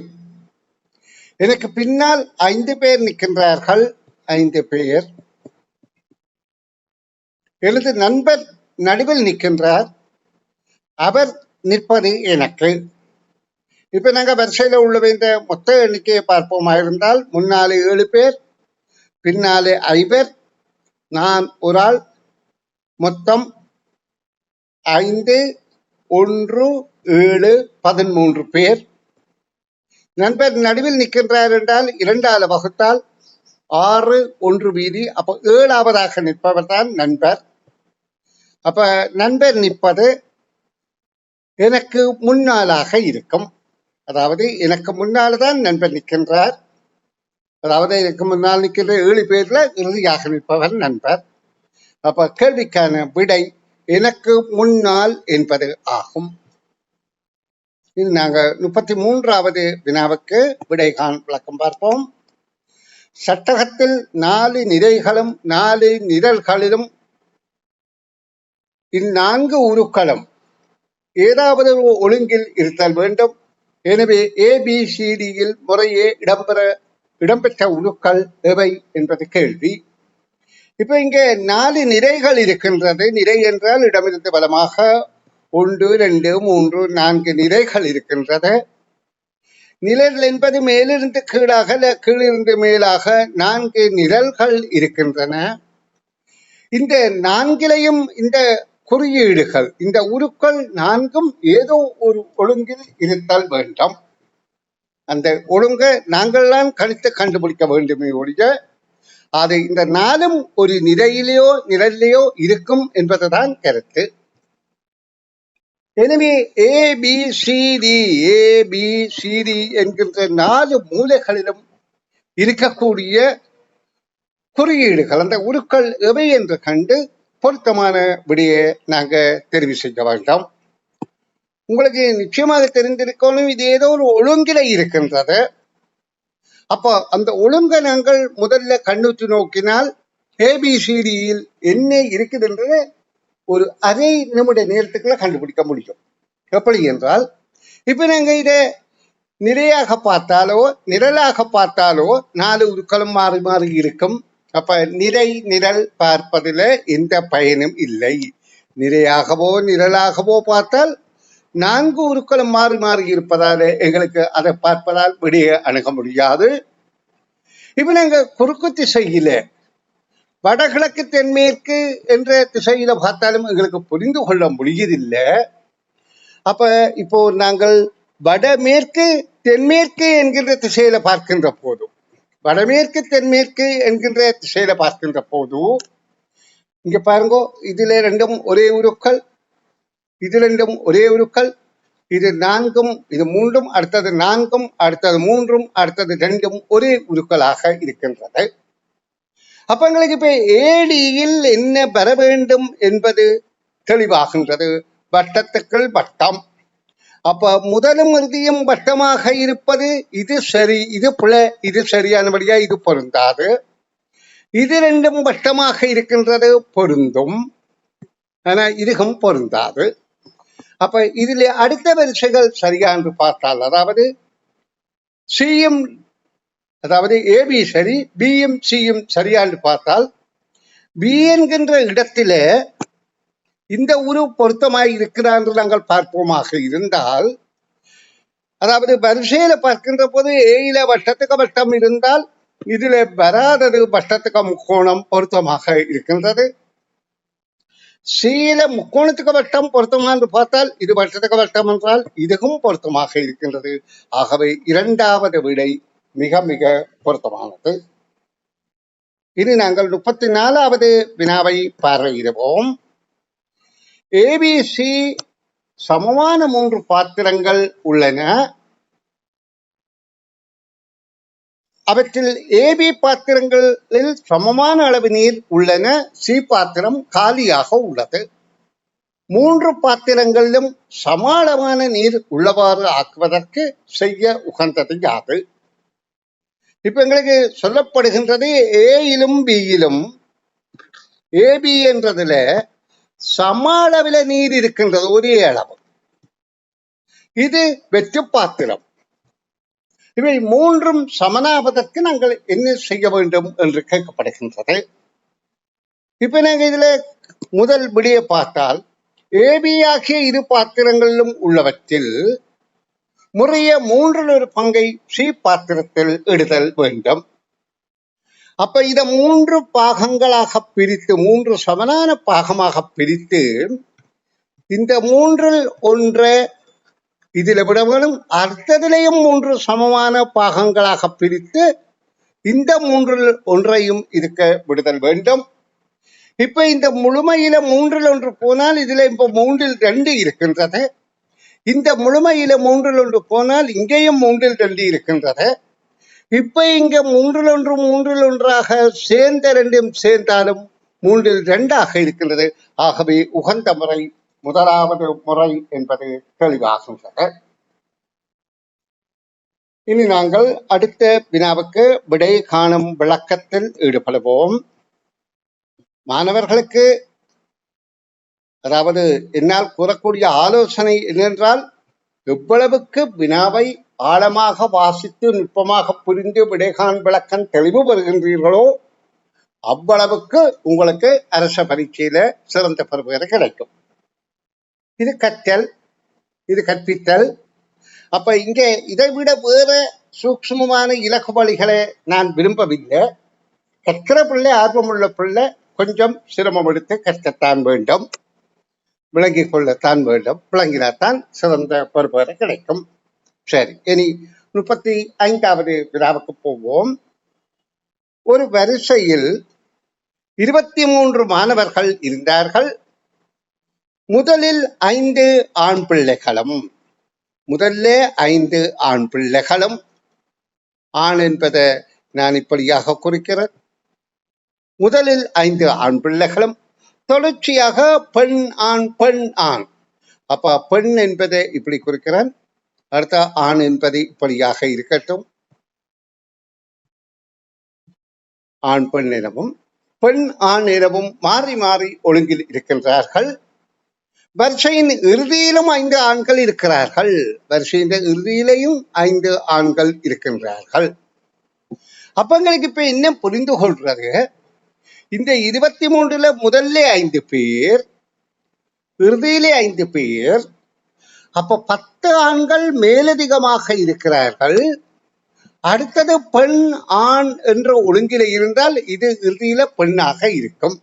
எனக்கு பின்னால் 5 பேர் நிற்கின்றார்கள், 5 பேர். எனது நண்பர் நடுவில் நிற்கின்றார். அவர் நிற்பது எனக்கு. இப்ப நாங்க வரிசையில உள்ள இந்த மொத்த எண்ணிக்கையை பார்ப்போமா இருந்தால், முன்னாலே 7 பேர், பின்னாலே 5 பேர், நான் ஒரு ஆள். மொத்தம் 5, 1, 7, 13 பேர். நண்பர் நடுவில் நிற்கின்றார் என்றால் 2ஆல் வகுத்தால் 6, 1 வீதி. அப்ப 7ஆவதாக நிற்பவர் தான் நண்பர். அப்ப நண்பர் நிற்பது எனக்கு முன்னாலாக இருக்கும். அதாவது எனக்கு முன்னால் தான் நண்பர் நிற்கின்றார். அதாவது எனக்கு முன்னால் நிற்கின்ற 7 பேர்ல இறுதியாக நிற்பவர் நண்பர். அப்ப கேள்விக்கான விடை எனக்கு முன்னால் என்பது ஆகும். இது நாங்க 33வது வினாவுக்கு விடைகாண் விளக்கம் பார்ப்போம். சட்டகத்தில் 4 நிரைகளும் 4 நிரல்களிலும் இந்நான்கு உருக்களும் ஏதாவது ஒழுங்கில் இருத்தல் வேண்டும். எனவே ABCDயில் முறையே இடம்பெற்ற உருக்கள் எவை என்பது கேள்வி. இப்ப இங்க 4 நிரைகள் இருக்கின்றது. நிரை என்றால் இடமிருந்து வலமாக 1, 2, 3, 4 நிரைகள் இருக்கின்றது. நிழல் என்பது மேலிருந்து கீழாக கீழிருந்து மேலாக 4 நிழல்கள் இருக்கின்றன. இந்த 4லையும் இந்த குறியீடுகள், இந்த உருக்கள் 4ம் ஏதோ ஒரு ஒழுங்கில் இருத்தல் வேண்டும். அந்த ஒழுங்கை நாங்கள்தான் கணித்து கண்டுபிடிக்க வேண்டுமே ஒழிய அது இந்த 4ம் ஒரு நிலையிலேயோ நிழல்லையோ இருக்கும் என்பதுதான் கருத்து. எனவே ABCD என்கின்ற 4 மூலைகளிலும் இருக்கக்கூடிய குறியீடுகள், அந்த உருக்கள் எவை என்று கண்டு பொருத்தமான விடையை நாங்க தெரிவு செய்ய வேண்டாம். உங்களுக்கு நிச்சயமாக தெரிந்திருக்கணும், இது ஏதோ ஒரு ஒழுங்கில இருக்கின்றது. அப்போ அந்த ஒழுங்கை நாங்கள் முதல்ல கண்ணுற்று நோக்கினால் ABCDயில் என்ன இருக்குது என்றதை ஒரு அரை நிமிட நேரத்துக்குள்ள கண்டுபிடிக்க முடியும். எப்படி என்றால், இப்ப நாங்க இதை நிலையாக பார்த்தாலோ நிழலாக பார்த்தாலோ 4 உருக்களும் மாறி மாறி இருக்கும். அப்ப நிறை நிழல் பார்ப்பதில் எந்த பயனும் இல்லை. நிலையாகவோ நிழலாகவோ பார்த்தால் 4 உருக்களும் மாறி மாறி இருப்பதால் எங்களுக்கு அதை பார்ப்பதால் விடையை அணுக முடியாது. இப்ப நாங்க குறுக்கு திசையில வடகிழக்கு தென்மேற்கு என்ற திசையில பார்த்தாலும் எங்களுக்கு புரிந்து கொள்ள முடியதில்லை. அப்ப இப்போ நாங்கள் வடமேற்கு தென்மேற்கு என்கின்ற திசையில பார்க்கின்ற போதும், வடமேற்கு தென்மேற்கு என்கின்ற திசையில பார்க்கின்ற போது இங்க பாருங்க, இதுல 2ம் ஒரே உருக்கள், இது 2ம் ஒரே உருக்கள், இது 4ம் இது 3ம் அடுத்தது 4ம் அடுத்தது 3ம் அடுத்தது 2ம் ஒரே உருக்களாக இருக்கின்றது. அப்ப எங்களுக்கு இப்ப ADயில் என்ன பெற வேண்டும் என்பது தெளிவாகின்றது. வட்டத்துக்குள் வட்டம். அப்ப முதலும் இறுதியும் வட்டமாக இருப்பது இது சரி, இது பிழை, இது சரியானபடியா, இது பொருந்தாது. இது 2ம் வட்டமாக இருக்கின்றது, பொருந்தும், ஆனா இதுவும் பொருந்தாது. அப்ப இதுல அடுத்த வரிசைகள் சரியா என்று பார்த்தால், அதாவது சியும், அதாவது AB சரி, பியும் சியும் சரியா என்று பார்த்தால், பி என்கின்ற இடத்தில இந்த உரு பொருத்தமாய் இருக்கிறார் என்று நாங்கள் பார்ப்போமாக இருந்தால், அதாவது வரிசையில பார்க்கின்ற போது ஏயில வட்டத்துக்கு வட்டம் இருந்தால் இதுல வராதது வட்டத்துக்கு முக்கோணம் பொருத்தமாக இருக்கின்றது. சீல முக்கோணத்துக்கு வட்டம் பொருத்தமா என்று பார்த்தால் இது வட்டத்துக்கு வட்டம் என்றால் இதுவும் பொருத்தமாக இருக்கின்றது. ஆகவே 2வது விடை மிக மிக பொருத்தமானது. இனி நாங்கள் 34வது வினாவை பார்வையிடுவோம். ABC சமமான 3 பாத்திரங்கள் உள்ளன. அவற்றில் AB பாத்திரங்களில் சமமான அளவு நீர் உள்ளன. C பாத்திரம் காலியாக உள்ளது. 3 பாத்திரங்களிலும் சம அளவான நீர் உள்ளவாறு ஆக்குவதற்கு செய்ய உகந்தது யாது? இப்ப எங்களுக்கு சொல்லப்படுகின்றது, ஏயிலும் பியிலும் AB என்றதுல சம அளவில் நீர் இருக்கின்றது, ஒரே அளவு. இது வெற்று பாத்திரம். இவை 3ம் சமனாவதற்கு நாங்கள் என்ன செய்ய வேண்டும் என்று கேட்கப்படுகின்றது. இப்ப நாங்கள் இதுல முதல் விடிய பார்த்தால், AB ஆகிய 2 பாத்திரங்களிலும் உள்ளவற்றில் முறைய 1/3 பங்கை C பாத்திரத்தில் இடுதல் வேண்டும். அப்ப இத 3 பாகங்களாக பிரித்து, 3 சமனான பாகமாக பிரித்து, இந்த 3ல் 1 இதுல விட வேணும். அடுத்ததிலையும் 3 சமமான பாகங்களாக பிரித்து இந்த 3ல் 1ஐயும் இருக்க விடுதல் வேண்டும். இப்ப இந்த முழுமையில 3ல் 1 போனால் இதுல இப்ப 3ல் 2 இருக்கின்றது. இந்த முழுமையில 3ல் 1 போனால் இங்கேயும் 3ல் 2 இருக்கின்றது. இப்ப இங்க 3ல் 1 3ல் 1ஆக சேர்ந்த 2ம் சேர்ந்தாலும் 3ல் 2ஆக இருக்கின்றது. ஆகவே உகந்த முறை 1வது முறை என்பது தெளிவாகின்றது. இனி நாங்கள் அடுத்த வினாவுக்கு விடை காணும் விளக்கத்தில் ஈடுபடுவோம். மாணவர்களுக்கு அதாவது என்னால் கூறக்கூடிய ஆலோசனை என்னென்றால், எவ்வளவுக்கு வினாவை ஆழமாக வாசித்து நுட்பமாக புரிந்து விடைகான் விளக்கம் தெளிவு பெறுகின்றீர்களோ அவ்வளவுக்கு உங்களுக்கு அரச பரீட்சையில சிறந்த பெறுபேறு கிடைக்கும். இது கற்றல், இது கற்பித்தல். அப்ப இங்க இதை விட வேற சூக்ஷ்மமான இலக்கு வழிகளை நான் விரும்பவில்லை. கற்கிற பிள்ளை, ஆர்வமுள்ள பிள்ளை கொஞ்சம் சிரமம் எடுத்து கற்கத்தான் வேண்டும், விளங்கிக் கொள்ளத்தான் வேண்டும். விளங்கினால்தான் சிறந்த பெறுபேறு கிடைக்கும். சரி, இனி 35வது வினாவுக்கு போவோம். ஒரு வரிசையில் 23 மாணவர்கள் இருந்தார்கள். முதலில் 5 ஆண் பிள்ளைகளும், முதல்ல 5 ஆண் பிள்ளைகளும், ஆண் என்பதை நான் இப்படியாக குறிக்கிறேன். முதலில் 5 ஆண் பிள்ளைகளும், தொடர்ச்சியாக பெண் ஆண் பெண் ஆண். அப்ப பெண் என்பதை இப்படி குறிக்கிறேன், அடுத்த ஆண் என்பது இப்படியாக இருக்கட்டும். ஆண் பெண் எனவும் பெண் ஆண் எனவும் மாறி மாறி ஒழுங்கில் இருக்கின்றார்கள். வரிசையின் இறுதியிலும் 5 ஆண்கள் இருக்கிறார்கள். வரிசையின் இறுதியிலையும் 5 ஆண்கள் இருக்கின்றார்கள். அப்ப எங்களுக்கு இப்ப என்ன புரிந்து கொள்றது, இந்த 23ல முதல்ல 5 பேர், இறுதியிலே 5 பேர், அப்ப 10 ஆண்கள் மேலதிகமாக இருக்கிறார்கள். அடுத்தது பெண் ஆண் என்ற ஒழுங்கில இருந்தால் இது இறுதியில பெண்ணாக இருக்கும்.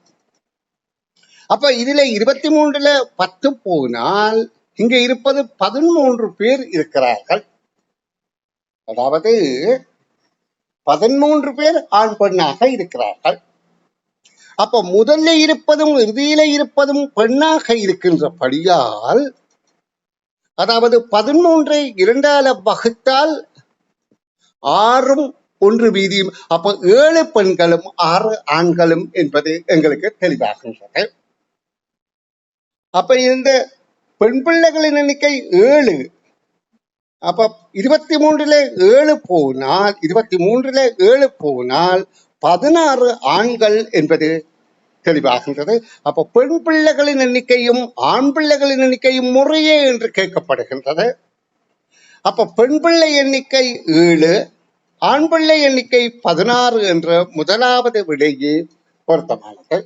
அப்ப இதுல 23ல 10 போனால் இங்க இருப்பது 13 பேர் இருக்கிறார்கள். அதாவது 13 பேர் ஆண் பெண்ணாக இருக்கிறார்கள். அப்ப முதல்ல இருப்பதும் இறுதியில இருப்பதும் பெண்ணாக இருக்கின்றபடியால், அதாவது 13ஐ 2ஆல வகுத்தால் 6ம் 1 வீதியும், அப்ப 7 பெண்களும் 6 ஆண்களும் என்பது எங்களுக்கு தெளிவாகின்றது. அப்ப இந்த பெண் பிள்ளைகளின் எண்ணிக்கை 7. அப்ப 23ல 7 போனால், 23ல 7 போனால் 16 ஆண்கள் என்பது தெளிவாகின்றது. அப்ப பெண் பிள்ளைகளின் எண்ணிக்கையும் ஆண் பிள்ளைகளின் எண்ணிக்கையும் முறையே என்று கேட்கப்படுகின்றது. அப்ப பெண் பிள்ளை எண்ணிக்கை 7, ஆண் பிள்ளை எண்ணிக்கை 16 என்ற முதலாவது விடையே பொருத்தமானது.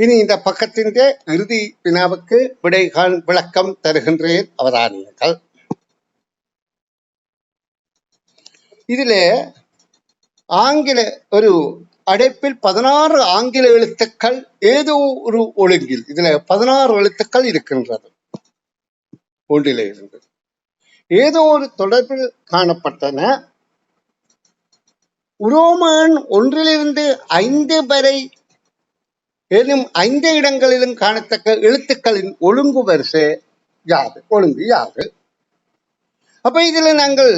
இனி இந்த பக்கத்தின் இறுதி வினாவுக்கு விடைகான் விளக்கம் தருகின்றேன், அவதானியங்கள். இதுல ஆங்கில ஒரு அடைப்பில் 16 ஆங்கில எழுத்துக்கள் ஏதோ ஒரு ஒழுங்கில், இதுல 16 எழுத்துக்கள் இருக்கின்றது. ஒன்றிலே இருந்து ஏதோ ஒரு தொடர்பில் காணப்பட்டன. உரோமன் 1லிருந்து 5 வரை எனும் 5 இடங்களிலும் காணத்தக்க எழுத்துக்களின் ஒழுங்கு வரிசை யாது, ஒழுங்கு யாது? அப்ப இதுல நாங்கள்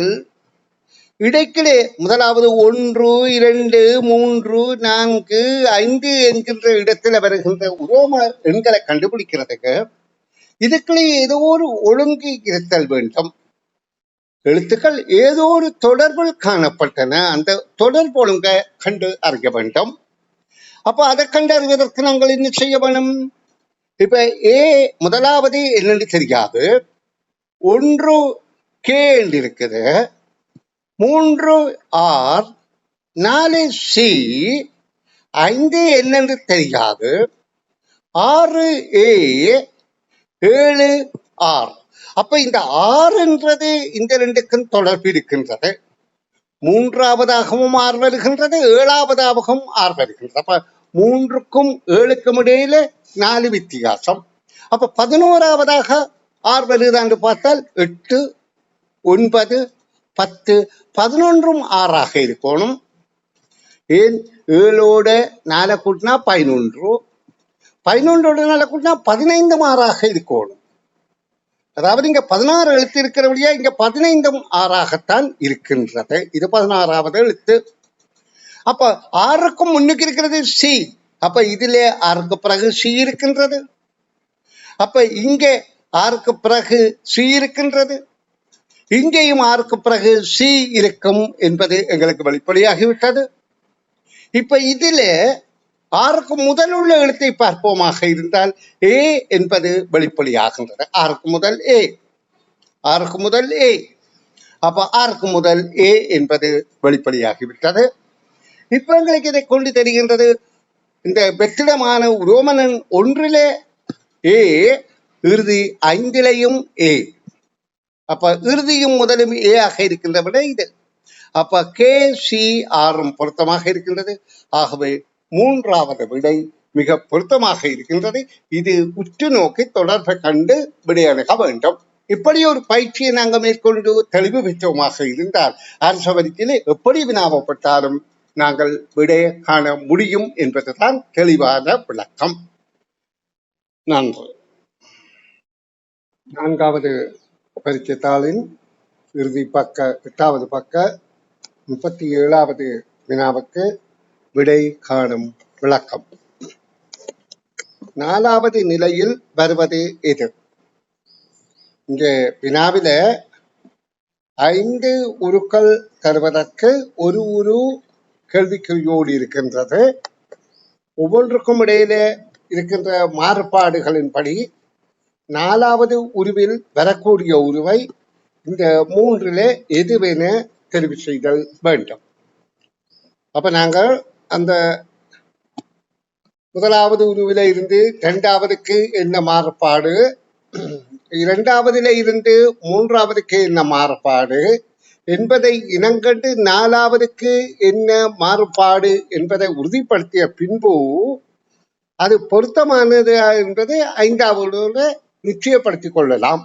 இடைக்கிலே முதலாவது 1, 2, 3, 4, 5 என்கின்ற இடத்துல வருகின்ற உரோம எண்களை கண்டுபிடிக்கிறதுக்கு இதுக்குள்ளே ஏதோ ஒரு ஒழுங்கு இருத்தல் வேண்டும். எழுத்துக்கள் ஏதோ ஒரு தொடர்பில் காணப்பட்டன, அந்த தொடர்பு ஒழுங்கை கண்டு அறிய வேண்டும். அப்ப அதை கண்டறிவதற்கு நாங்கள் என்ன செய்ய வேணும்? இப்ப ஏ முதலாவது என்னன்னு தெரியாது, 1 கே என்று இருக்குது, 3 ஆர், 4 சி, 5 என்னென்று தெரியாது, 6 ஏ, 7 ஆர். அப்ப இந்த 6 என்றது இந்த 2க்கும் தொடர்பு இருக்கின்றது. 3ஆவதாகவும் 6 வருகின்றது, 7ஆவதாகவும் 6 வருகின்றது. அப்ப 3க்கும் 7க்கும் இடையில 4 வித்தியாசம். அப்ப 11ஆவதாக 6 வருதான்னு பார்த்தால் 8, 9, 10, 11ம் 6ஆக இருக்கணும். ஏன் 7ஓட 4 கூட்டினா 11, 11ஓட 4 கூட்டினா 15ம் 6ஆக இருக்கணும். அதாவது இங்க 16 எழுத்து இருக்கிறபடியா இங்க 15ம் 6ஆகத்தான் இருக்கின்றது. இது 16ஆவது எழுத்து. அப்ப 6க்கும் முன்னுக்கு இருக்கிறது சி. அப்ப இதுல 6க்கு பிறகு சி இருக்கின்றது. அப்ப இங்க 6க்கு பிறகு சி இருக்கின்றது, இங்கேயும் 6க்கு பிறகு சி இருக்கும் என்பது எங்களுக்கு வெளிப்படையாகிவிட்டது. இப்ப இதுல 6க்கு முதல் உள்ள எழுத்தை பார்ப்போமாக இருந்தால் ஏ என்பது வெளிப்படையாகின்றது. 6க்கு முதல் ஏ. ஆறுக்கு முதல் ஏ. அப்ப ஆறுக்கு முதல் ஏ என்பது வெளிப்படையாகிவிட்டது. இப்ப எங்களுக்கு இதை கொண்டு தெரிகின்றது, இந்த வெற்றிடமான ரோமனன் 1 ஏ, இறுதி 5 ஏ. அப்ப இறுதியும் முதலும் ஏ ஆக இருக்கின்ற விட இது. அப்ப கே சி ஆறும் பொருத்தமாக இருக்கின்றது. ஆகவே 3வது விடை மிக பொருத்தமாக இருக்கின்றது. இது உற்று நோக்கி தொடர்பை கண்டு விடையணுக வேண்டும். இப்படி ஒரு பயிற்சியை நாங்கள் மேற்கொண்டு தெளிவு பெற்றோமாக இருந்தால் அரச வரிக்கையிலே எப்படி வினாவப்பட்டாலும் நாங்கள் விடைய காண முடியும் என்பதுதான் தெளிவான விளக்கம். நன்று. 4வது பரீட்சைத்தாளின் இறுதி பக்க 8வது பக்க 37வது வினாவுக்கு விடை காணும் விளக்கம். 4வது நிலையில் வருவது எது? இங்கே வினாவில 5 உருக்கள் தருவதற்கு ஒரு உரு கேள்விக்குறியோடு இருக்கின்றது. ஒவ்வொன்றுக்கும் இடையிலே இருக்கின்ற மாறுபாடுகளின்படி 4வது உருவில் வரக்கூடிய உருவை இந்த 3 எதுவென தெரிவு செய்தல் வேண்டும். அப்ப நாங்கள் அந்த 1வது உருவில இருந்து 2வதுக்கு என்ன மாறுபாடு, 2வதுல இருந்து 3வதுக்கு என்ன மாறுபாடு என்பதை இனங்கண்டு 4வதுக்கு என்ன மாறுபாடு என்பதை உறுதிப்படுத்திய பின்பு அது பொருத்தமானது என்பதை 5வது நிச்சயப்படுத்திக் கொள்ளலாம்.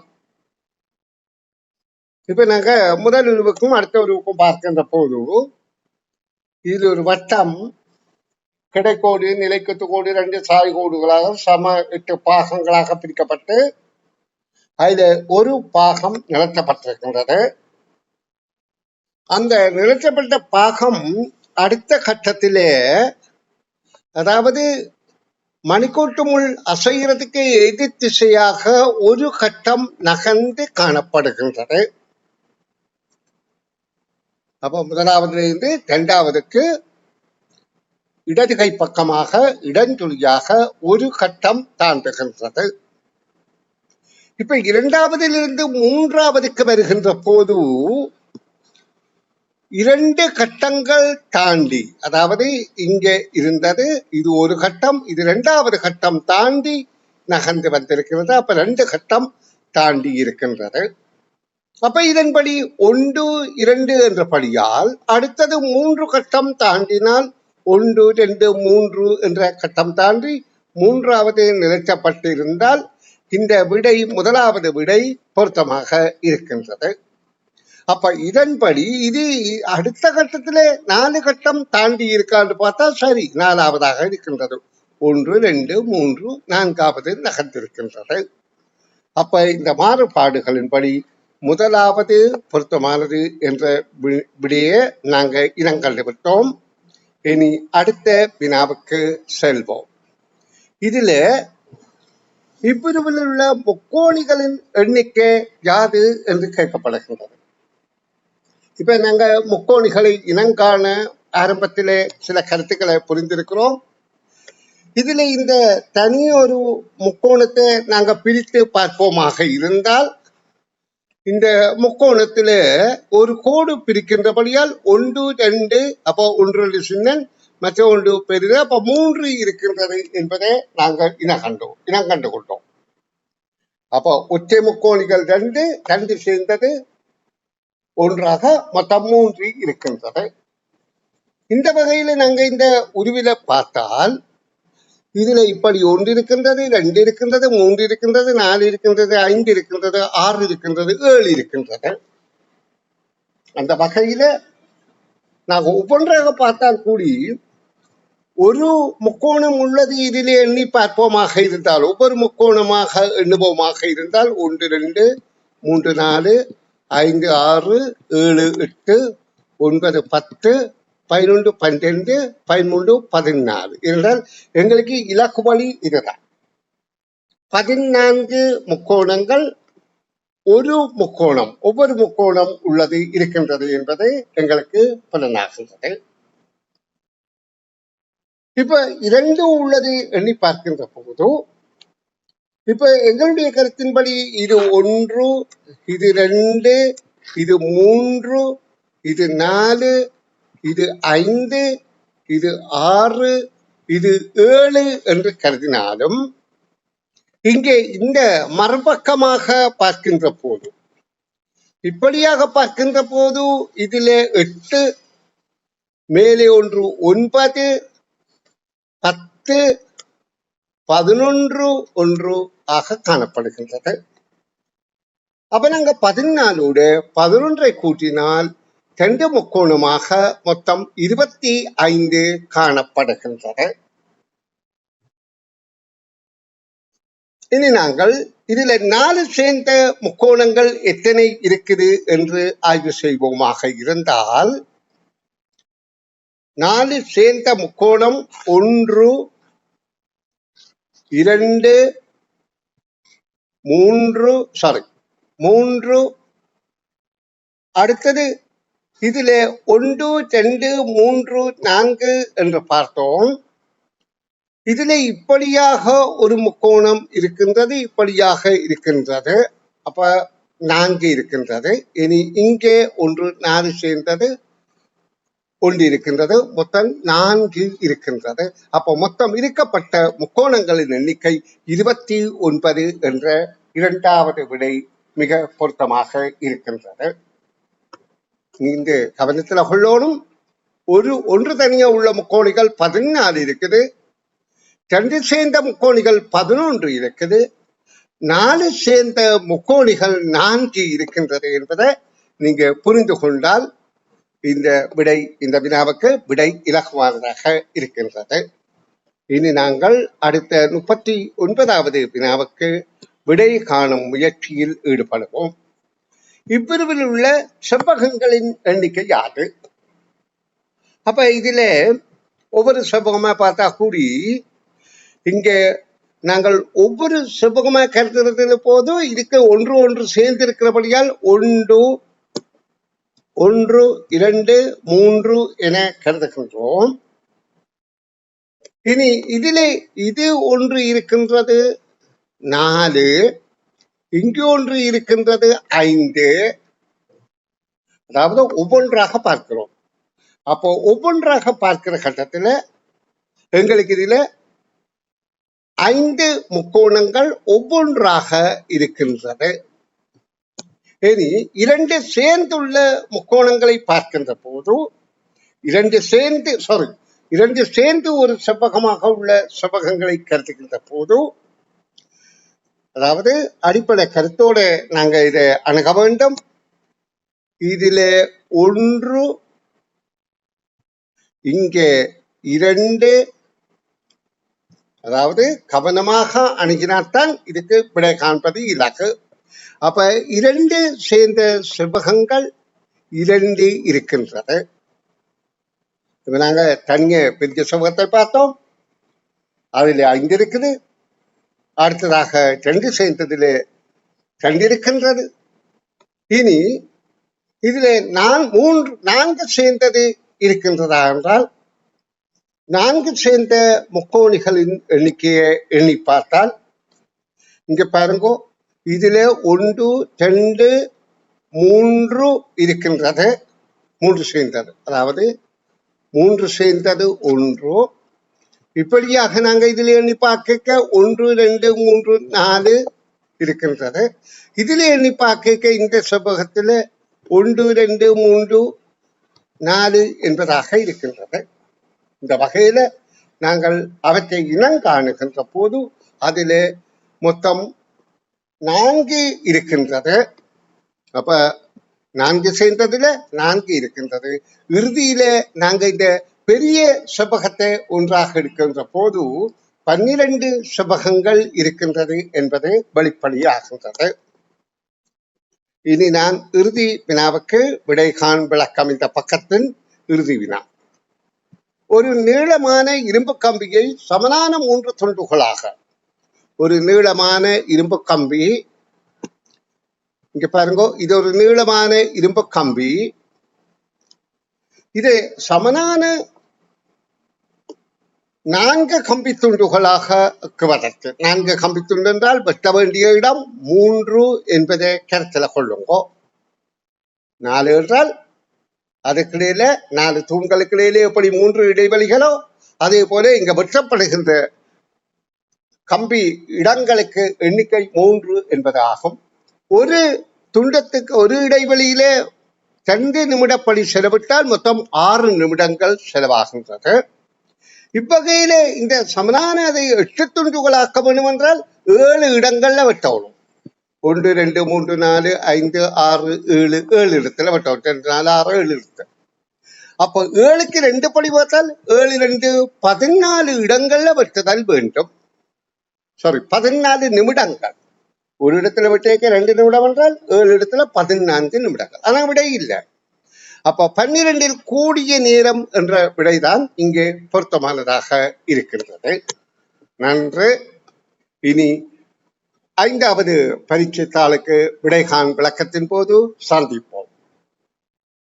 இப்ப நாங்க முதல் உருவுக்கும் அடுத்த உருவுக்கும் பார்க்கின்ற போது இது ஒரு வட்டம், கிடைக்கோடு நிலைக்கத்து கோடு 2 சாய் கோடுகளாக சம 8 பாகங்களாக பிரிக்கப்பட்டு அதுல ஒரு பாகம் நிலத்தப்பட்டிருக்கின்றது. அந்த நிலத்தப்பட்ட பாகம் அடுத்த கட்டத்திலே, அதாவது மணிக்கூட்டு முள் அசைகிறதுக்கு எதிர் திசையாக ஒரு கட்டம் நகர்ந்து காணப்படுகின்றது. அப்ப 1வதிலிருந்து 2வதுக்கு இடது கை பக்கமாக இடஞ்சுழியாக ஒரு கட்டம் தாண்டுகின்றது. இப்ப 2வதிலிருந்து 3வதுக்கு வருகின்ற போது 2 கட்டங்கள் தாண்டி, அதாவது இங்கே இருந்தது இது ஒரு கட்டம், இது 2வது கட்டம் தாண்டி நகர்ந்து வந்திருக்கிறது. அப்ப 2 கட்டம் தாண்டி இருக்கின்றது. அப்ப இதன்படி 1, 2 என்ற படியால் அடுத்தது 3 கட்டம் தாண்டினால் 1, 2, 3 என்ற கட்டம் தாண்டி 3வது நிலைக்கப்பட்டிருந்தால் இந்த விடை 1வது விடை பொருத்தமாக இருக்கின்றது. அப்ப இதன்படி இது அடுத்த கட்டத்தில 4 கட்டம் தாண்டி இருக்கான்னு பார்த்தா சரி, 4வதாக இருக்கின்றது. 1, 2, 3, 4வது நகர்ந்திருக்கின்றது. அப்ப இந்த மாறுபாடுகளின்படி 1வது பொருத்தமானது என்ற விடையை நாங்க இனங்கண்டு விட்டோம். இனி அடுத்த வினாவுக்கு செல்வோம். இதுல இவ்விருவில் உள்ள முக்கோணிகளின் எண்ணிக்கை யாது என்று கேட்கப்படுகின்றது. இப்ப நாங்க முக்கோணிகளை இனங்காண ஆரம்பத்திலே சில கருத்துக்களை புரிந்திருக்கிறோம். இதுல இந்த தனி ஒரு முக்கோணத்தை நாங்க பிரித்து பார்ப்போமாக இருந்தால், இந்த முக்கோணத்தில ஒரு கோடு பிரிக்கின்றபடியால் 1, 2, அப்போ 1 சின்னன் மற்ற 1 பெரிது, அப்ப 3 இருக்கின்றது என்பதை நாங்கள் இனங்கண்டு கொண்டோம். அப்போ ஒற்றை முக்கோணிகள் 2 சேர்ந்தது ஒன்றாக மொத்தம் 3 இருக்கின்றது. இந்த வகையில நாங்க இந்த உருவில பார்த்தால் இதுல இப்படி 1 இருக்கின்றது, 2 இருக்கின்றது, 3 இருக்கின்றது, 4 இருக்கின்றது, 5 இருக்கின்றது, 6 இருக்கின்றது, 7 இருக்கின்றது. அந்த வகையில நாங்க ஒவ்வொன்றாக பார்த்தால் கூடி ஒரு முக்கோணம் உள்ளது இதிலே எண்ணி பார்ப்போமாக இருந்தால், ஒவ்வொரு முக்கோணமாக எண்ணுவோமாக இருந்தால் 1, 2, 3, 4, 5, 6, 7, 8, 9, 10, 11, 12, 13, 14 என்றால் எங்களுக்கு இலக்கு வழி இதுதான். 14 முக்கோணங்கள் ஒரு முக்கோணம், ஒவ்வொரு முக்கோணம் உள்ளது இருக்கின்றது என்பது எங்களுக்கு புலனாகின்றது. இப்ப 2 உள்ளது எண்ணி பார்க்கின்ற போது இப்ப எங்களுடைய கருத்தின்படி இது 1, இது 2, இது 3, இது 4, இது 5, இது 6, இது 7 என்று கருதினாலும் இங்கே இந்த மறுபக்கமாக பார்க்கின்ற போது இப்படியாக பார்க்கின்ற போது இதிலே 8, மேலே 1 9, 10, 11 1 ஆக காணப்படுகின்றது. அப்ப நாங்க 14 11 கூட்டினால் 2 முக்கோணமாக மொத்தம் 25 காணப்படுகின்றது. இனி நாங்கள் இதுல 4 சேர்ந்த முக்கோணங்கள் எத்தனை இருக்குது என்று ஆய்வு செய்வோமாக இருந்தால் 4 சேர்ந்த முக்கோணம் 1 2 3 அடுத்தது இதுல 1 2 3 4 என்று பார்த்தோம். இதுல இப்படியாக ஒரு முக்கோணம் இருக்கின்றது, இப்படியாக இருக்கின்றது. அப்ப 4 இருக்கின்றது. இனி இங்கே 1 4 சேர்ந்தது 1 இருக்கின்றது, மொத்தம் 4 இருக்கின்றது. அப்போ மொத்தம் இருக்கப்பட்ட முக்கோணங்களின் எண்ணிக்கை 29 என்ற இரண்டாவது விடை மிக பொருத்தமாக இருக்கின்றது. இந்த கவனத்துல கொள்ளோனும் ஒன்று தனியா உள்ள முக்கோணிகள் 14 இருக்குது, 2 சேர்ந்த முக்கோணிகள் 11 இருக்குது, 4 சேர்ந்த முக்கோணிகள் 4 இருக்கின்றது என்பதை நீங்க புரிந்து கொண்டால் இந்த வினாவுக்கு விடை இலகுவானதாக இருக்கின்றது. இனி நாங்கள் அடுத்த 39வது வினாவுக்கு விடை காணும் முயற்சியில் ஈடுபடுவோம். இவ்விருவில் உள்ள செவ்வகங்களின் எண்ணிக்கை யாது? அப்ப இதுல ஒவ்வொரு செவ்வகமா பார்த்தா கூடி இங்க நாங்கள் ஒவ்வொரு செவ்வகமா கருதுறதுல போதும் இதுக்கு ஒன்று சேர்ந்து இருக்கிறபடியால் 1 2 3 என கருதுகின்றோம். இனி இதிலே இது 1 இருக்கின்றது 4, இங்கு 1 இருக்கின்றது 5, அதாவது ஒவ்வொன்றாக பார்க்கிறோம். அப்போ ஒவ்வொன்றாக பார்க்கிற கட்டத்துல எங்களுக்கு இதுல 5 முக்கோணங்கள் ஒவ்வொன்றாக இருக்கின்றது. இனி 2 சேர்ந்துள்ள முக்கோணங்களை பார்க்கின்ற போது 2 சேர்ந்து ஒரு செவ்வகமாக உள்ள செவ்வகங்களை கருதுகின்ற போது, அதாவது அடிப்படை கருத்தோட நாங்க இதை அணுக வேண்டும். இதில 1 இங்கே 2, அதாவது கவனமாக அணுகினால்தான் இதுக்கு விடை காண்பது இலக்கு. அப்ப 2 சேர்ந்த செவ்வகங்கள் 2 இருக்கின்றது. இப்ப நாங்க தனிய பெரிய செவ்வகத்தை பார்த்தோம், அதுல 5 இருக்குது. அடுத்ததாக 2 சேர்ந்ததுல 2 இருக்கின்றது. இனி இதுல 4 சேர்ந்தது இருக்கின்றதா என்றால் 4 சேர்ந்த முக்கோணிகளின் எண்ணிக்கையை எண்ணி பார்த்தால் இங்க பாருங்க, இதுல 1 2 3 இருக்கின்றது, 3 சேர்ந்தது, அதாவது 3 சேர்ந்தது 1. இப்படியாக நாங்க இதுல எண்ணி பார்க்க 1 2 3 4 இருக்கின்றது. இதுல எண்ணி பார்க்க இந்த செவ்வகத்துல 1 2 3 4 என்பதாக இருக்கின்றது. இந்த வகையில நாங்கள் அவற்றை இனங்காணுகின்ற போது அதில மொத்தம் 4 இருக்கின்றது. அப்ப 4 சேர்ந்ததுல 4 இருக்கின்றது. இறுதியில நாங்க இந்த பெரிய செவ்வகத்தை ஒன்றாக எடுக்கின்ற போது 12 செவ்வகங்கள் இருக்கின்றது என்பது வெளிப்படையாகின்றது. இனி நான் இறுதி வினாவுக்கு விடை காண் விளக்கம். இந்த பக்கத்தின் இறுதி வினா: ஒரு நீளமான இரும்பு கம்பியை சமனான 3 துண்டுகளாக, ஒரு நீளமான இரும்பு கம்பி, இங்க பாருங்க, இது ஒரு நீளமான இரும்பு கம்பி, இது சமனான 4 கம்பி துண்டுகளாக ஆக்குவதற்கு 4 கம்பி துண்டு என்றால் வெட்ட வேண்டிய இடம் 3 என்பதை கருத்தில் கொள்ளுங்கோ. 4 என்றால் அதுக்கிடையில 4 தூண்களுக்கு இடையிலே எப்படி 3 இடைவெளிகளோ அதே போல இங்க வெட்டப்படுகின்ற கம்பி இடங்களுக்கு எண்ணிக்கை 3 என்பதாகும். ஒரு துண்டத்துக்கு ஒரு இடைவெளியிலே 2 நிமிடப்படி செலவிட்டால் மொத்தம் 6 நிமிடங்கள் செலவாகின்றது. இவ்வகையிலே இந்த சமனானதை 8 துண்டுகளாக்க வேண்டும் என்றால் 7 இடங்கள்ல வெட்டணும். 1 2 3 4 5 6 7 7 இடத்துல வெட்டணும். 2 4 6 7 இடத்துல. அப்போ 7க்கு 2 படி பார்த்தால் 7 2 14 இடங்கள்ல வெட்டுதல் வேண்டும். 14 நிமிடங்கள். ஒரு இடத்துல வெட்டிக்க 2 நிமிடம் என்றால் 7 இடத்துல 14 நிமிடங்கள். ஆனா விடை இல்லை. அப்ப 12 கூடிய நேரம் என்ற விடைதான் இங்கே பொருத்தமானதாக இருக்கின்றது. நன்று. இனி 5வது பரீட்சை தாளுக்கு விடைகாண் விளக்கத்தின் போது சந்திப்போம்.